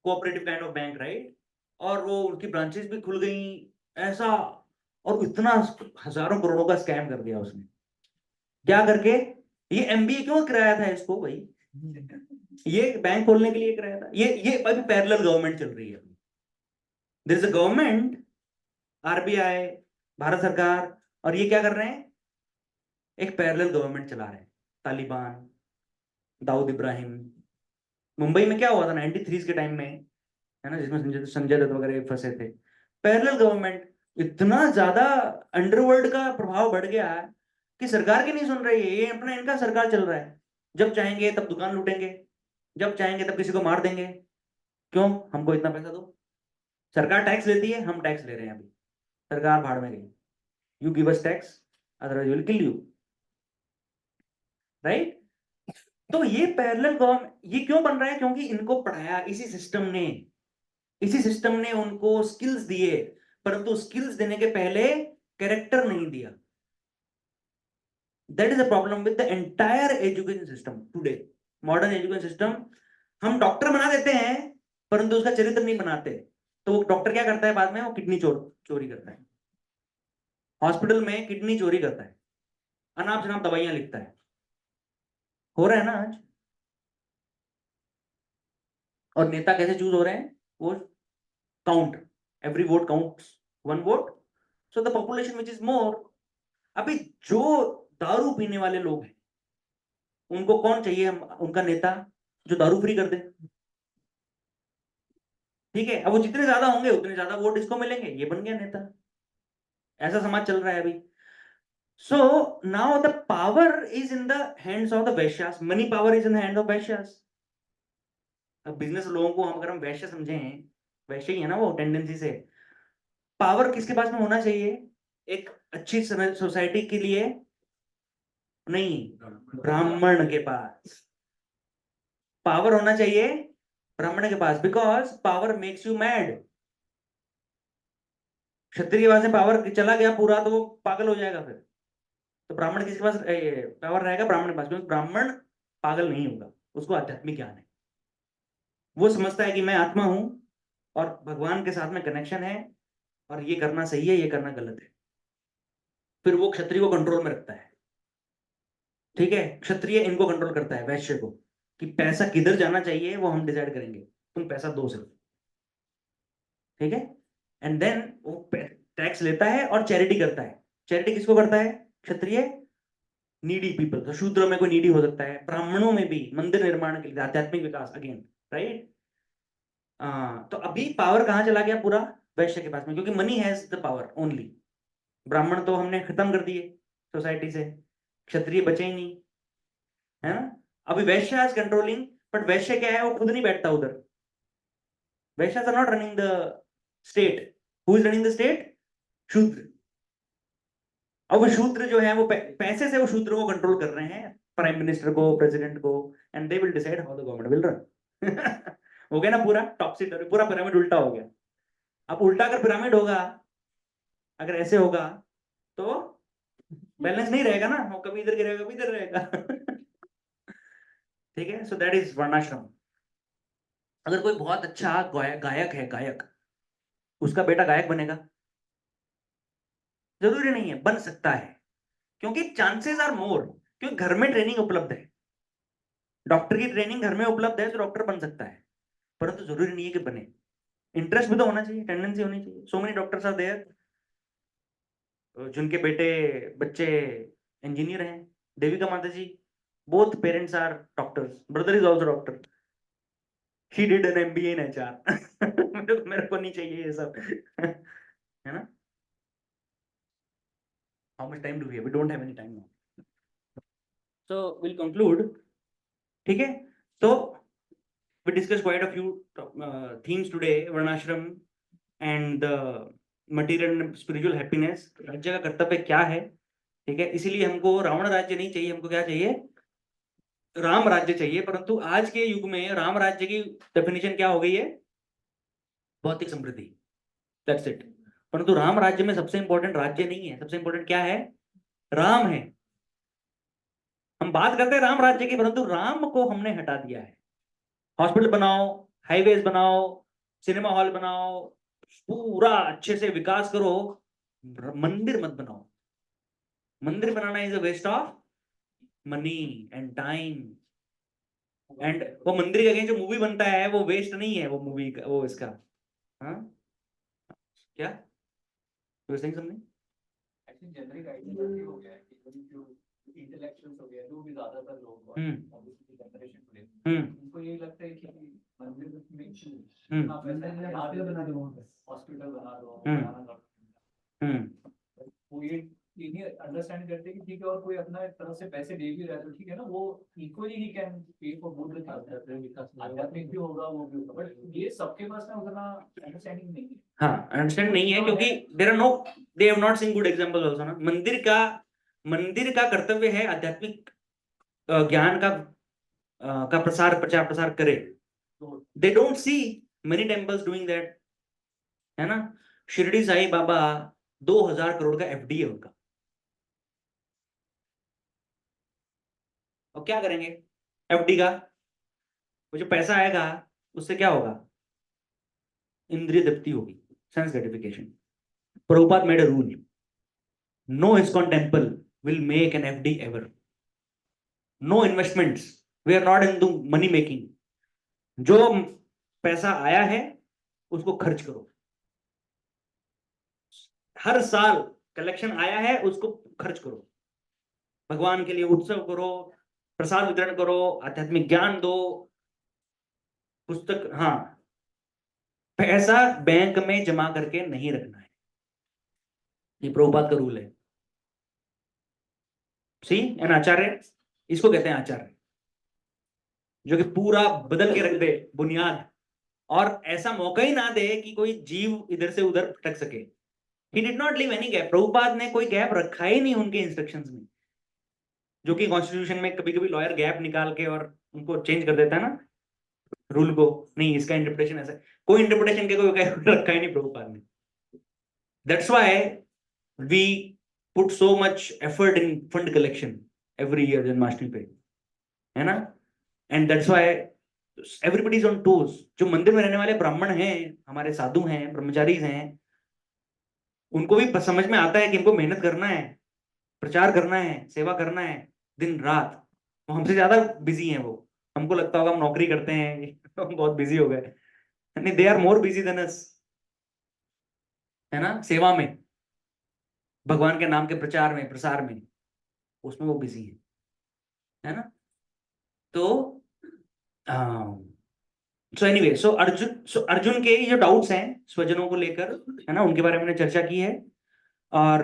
cooperative kind of bank, right. और वो उनकी ब्रांचेस भी खुल गई, ऐसा, और इतना हजारों करोड़ों का स्कैम कर दिया उसने। क्या करके? ये एमबीए क्यों कराया था इसको भाई? ये बैंक खोलने के लिए कराया था। ये अभी पैरेलल गवर्नमेंट चल रही है। There is a government, RBI, Bharat सरकार, और ये क्या कर रहे हैं? एक पैरेलल गवर्नमेंट चला रहे हैं। तालिबान, दाऊद इब्राहिम। मुंबई में क्या हुआ था 93 के टाइम में, है ना, जिसमें संजय दत्त वगैरह फंसे थे। पैरेलल गवर्नमेंट, इतना ज्यादा अंडरवर्ल्ड का प्रभाव बढ़ गया है कि सरकार की नहीं सुन रही है। ये अपना इनका सरकार चल रहा है। जब चाहेंगे तब दुकान लूटेंगे, जब चाहेंगे तब किसी को मार देंगे। क्यों? हमको इतना पैसा दो। सरकार टैक्स लेती है, हम टैक्स ले रहे हैं। अभी सरकार भाड़ में गई। You give us tax, otherwise will kill you, right? तो ये पैरेलल गवर्नमेंट ये क्यों बन रहा है? क्योंकि इनको पढ़ाया इसी सिस्टम ने उनको स्किल्स दिए, परंतु स्किल्स देने के पहले कैरेक्टर नहीं दिया। That is a problem with the entire education system today, modern education system. हम डॉक्टर बना देते हैं, परंतु उसका चरित्र नहीं बनाते। तो वो डॉक्टर क्या करता है बाद में? वो किडनी चोरी करता है, हॉस्पिटल में किडनी चोरी करता है, अनाप शनाप दवाइयां लिखता है। हो रहा है ना आज? और नेता कैसे चूज हो रहे हैं? वो count, every vote counts, one vote, so the population which is more. अभी जो दारू पीने वाले लोग हैं उनको कौन चाहिए? हम उनका नेता जो दारू फ्री कर दे। ठीक है, अब वो जितने ज्यादा होंगे उतने ज्यादा वोट इसको मिलेंगे, ये बन गया नेता। ऐसा समाज चल रहा है अभी। So now the power is in the hands of the वैश्यास, money power is in the hand of वैश्यास। अब बिजनेस लोगों को हम अगर हम वैश्य समझें, वैश्य ही है ना वो टेंडेंसी से। पावर किसके पास में होना चाहिए एक अच्छी सोसाइटी के लिए? नहीं, ब्राह्मण के पास पावर होना चाहिए, ब्राह्मण के पास, because power makes you mad. क्षत्रिय के पास में पावर चला गया पूरा तो वो पागल हो जाएगा फिर। तो ब्राह्मण किसके पास पावर रहेगा? ब्राह्मण के पास, क्योंकि ब्राह्मण पागल नहीं होगा, उसको आध्यात्मिक ज्ञान है। वो समझता है कि मैं आत्मा हूं और भगवान के साथ में कनेक्शन है, और ये करना सही है, ये करना गलत है। फिर वो क्षत्रिय को कंट्रोल में रखता है। ठीक है, क्षत्रिय इनको कंट्रोल करता है, वैश्य को, कि पैसा किधर जाना चाहिए वो हम डिसाइड करेंगे, तुम पैसा दो सिर्फ। ठीक है, एंड देन वो टैक्स लेता है और चैरिटी करता है। चैरिटी किसको करता है? क्षत्रिय, नीडी पीपल। तो शूद्र में कोई नीडी हो सकता है, ब्राह्मणों में भी मंदिर निर्माण के लिए, आध्यात्मिक विकास, अगेन, राइट। तो अभी पावर कहां चला गया? पूरा वैश्य के पास में, क्योंकि money has the power only. ब्राह्मण तो हमने खत्म कर दिए सोसाइटी से, क्षत्रिय बचे ही नहीं, है ना। अभी वैश्य इज कंट्रोलिंग, बट वैश्य क्या है? वो खुद नहीं बैठता उधर। Vaishya are not running the state. Who is running the state? Shudra. अब वो शूद्र जो है वो पैसे से वो शूद्र को कंट्रोल कर रहे हैं, प्राइम मिनिस्टर को, प्रेसिडेंट को, and they will decide how the government will run. हो गया ना पूरा टॉक्सिक, पूरा पिरामिड उल्टा हो गया। अब उल्टा अगर पिरामिड होगा, अगर ऐसे होगा तो बैलेंस नहीं रहेगा ना, वो कभी इधर गिरेगा कभी इधर रहेगा। ठीक है, सो दैट इज वर्णाश्रम। अगर कोई बहुत अच्छा गायक है, गायक, उसका बेटा गायक बनेगा? जरूरी नहीं है, बन सकता है, क्योंकि चांसेस आर मोर, क्योंकि घर में ट्रेनिंग उपलब्ध है। डॉक्टर की ट्रेनिंग घर में उपलब्ध है तो डॉक्टर बन सकता है, परंतु जरूरी नहीं है कि बने। इंटरेस्ट भी तो होना चाहिए, टेंडेंसी होनी चाहिए। So many doctors are there जिनके बेटे बच्चे इंजीनियर हैं। देविका माता ji, both parents are doctors, brother is also doctor, he did an MBA in HR. मेरे को नहीं चाहिए ये सब। है ना। How much time do we have? We don't have any time now, so will conclude. ठीक है, तो we discussed quite a few themes today, varnashram and material and spiritual happiness, राज्य का कर्तव्य क्या है। ठीक है, इसीलिए हमको रावण राज्य नहीं चाहिए, हमको क्या चाहिए? राम राज्य चाहिए। परंतु आज के युग में राम राज्य की डेफिनेशन क्या हो गई है? भौतिक समृद्धि, दैट्स इट। परंतु राम राज्य में सबसे इंपॉर्टेंट राज्य नहीं है, सबसे इंपॉर्टेंट क्या है? राम है। हम बात करते हैं राम राज्य की, परंतु राम को हमने हटा दिया है। हॉस्पिटल बनाओ, हाईवेज बनाओ, सिनेमा हॉल बनाओ, पूरा अच्छे से विकास करो, मंदिर मत बनाओ। मंदिर बनाना is a waste of money and time. And वो मंदिर के अगेंस्ट जो मूवी बनता है वो वेस्ट नहीं है, वो मूवी का, वो इसका। हाँ क्या तो समथिंग एक्चुअली जनरिक आइडिया ये हो गया है कि जो इंटेलेक्चुअल्स हो गए, जो भी ज्यादातर लोग जनरेशन टुडे, उनको ये लगता है कि मंदिर में इतना पैसा हॉस्पिटल बना दो वहाँ पे। हॉस्पिटल बना दो, वो ये नहीं अंडरस्टैंड करते कि ठीक है, और कोई अपना तरह से पैसे दे भी रहा है तो ठीक है ना, वो equally he can pay for both the आध्यात्मिक भी होगा, वो भी होगा, बट ये सबके पास ना उतना अंडरस्टैंडिंग नहीं है। हाँ अंडरस्टैंड नहीं है, क्योंकि there are no, they have not seen good example also ना। मंदिर का कर्तव्य है आध्यात्मिक ज्ञान का प्रचार प्रसार करे। They don't see many temples doing that, है ना। शिरडी साई बाबा 2000 करोड़ का एफडी है उनका, और क्या करेंगे एफडी का? वो जो पैसा आएगा उससे क्या होगा? इंद्रिय तृप्ति होगी, sense gratification. Prabhupada made a rule, no ISKCON temple will make an FD ever, no investments, we are not into money making. जो पैसा आया है उसको खर्च करो, हर साल कलेक्शन आया है उसको खर्च करो, भगवान के लिए उत्सव करो, प्रसाद वितरण करो, आध्यात्मिक ज्ञान दो, पुस्तक। हाँ, पैसा बैंक में जमा करके नहीं रखना है, ये प्रभुपाद का रूल है। सी एन आचार्य, इसको कहते हैं आचार्य, जो कि पूरा बदल के रख दे बुनियाद, और ऐसा मौका ही ना दे कि कोई जीव इधर से उधर भटक सके। He did not leave any gap. Prabhupada ने कोई गैप रखा ही नहीं उनके इंस्ट्रक्शंस में, जो कि कॉन्स्टिट्यूशन में कभी कभी लॉयर गैप निकाल के और उनको चेंज कर देता है ना रूल को, नहीं इसका इंटरप्रिटेशन ऐसा, कोई इंटरप्रिटेशन के कोई गैप रखा ही नहीं प्रभुपाद ने। That's why we put so much effort in fund collection every year Janmashtami पे, है ना। And that's why everybody is on toes. जो मंदिर में रहने वाले ब्राह्मण हैं, हमारे साधु हैं, ब्रह्मचारी हैं, उनको भी समझ में आता है कि इनको मेहनत करना है, प्रचार करना है, सेवा करना है दिन रात। वो हमसे ज्यादा बिजी हैं। वो हमको लगता होगा हम नौकरी करते हैं हम बहुत बिजी हो गए, नहीं, they are more busy than us, है ना। सेवा में, भगवान के नाम के प्रचार में, प्रसार में, उसमें वो बिजी है ना। तो सो एनीवे, सो अर्जुन के जो डाउट्स हैं स्वजनों को लेकर, है ना, उनके बारे में हमने चर्चा की है। और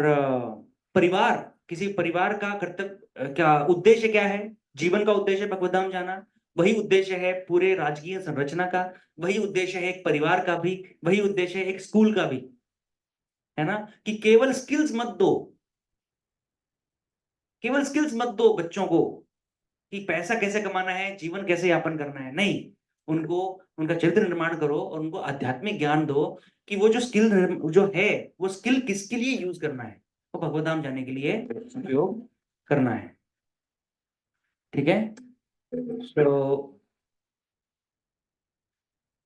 परिवार, किसी परिवार का कर्तव्य, क्या उद्देश्य क्या है? जीवन का उद्देश्य भगवत धाम जाना, वही उद्देश्य है पूरे राजकीय संरचना का, वही उद्देश्य है एक परिवार का भी, वही उद्देश्य है एक स्कूल का भी, है ना। कि केवल स्किल्स मत दो, केवल स्किल्स मत दो बच्चों को कि पैसा कैसे कमाना है, जीवन कैसे यापन करना है, नहीं, उनको उनका चरित्र निर्माण करो और उनको आध्यात्मिक ज्ञान दो कि वो जो स्किल जो है वो स्किल किसके लिए यूज करना है, वो भगवत धाम जाने के लिए उपयोग करना है। ठीक है,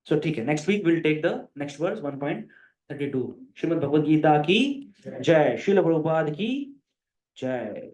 सो ठीक है, next week will take the next verse 1.32। Shrimad Bhagavad Gita की जय, श्रील प्रभुपाद की जय।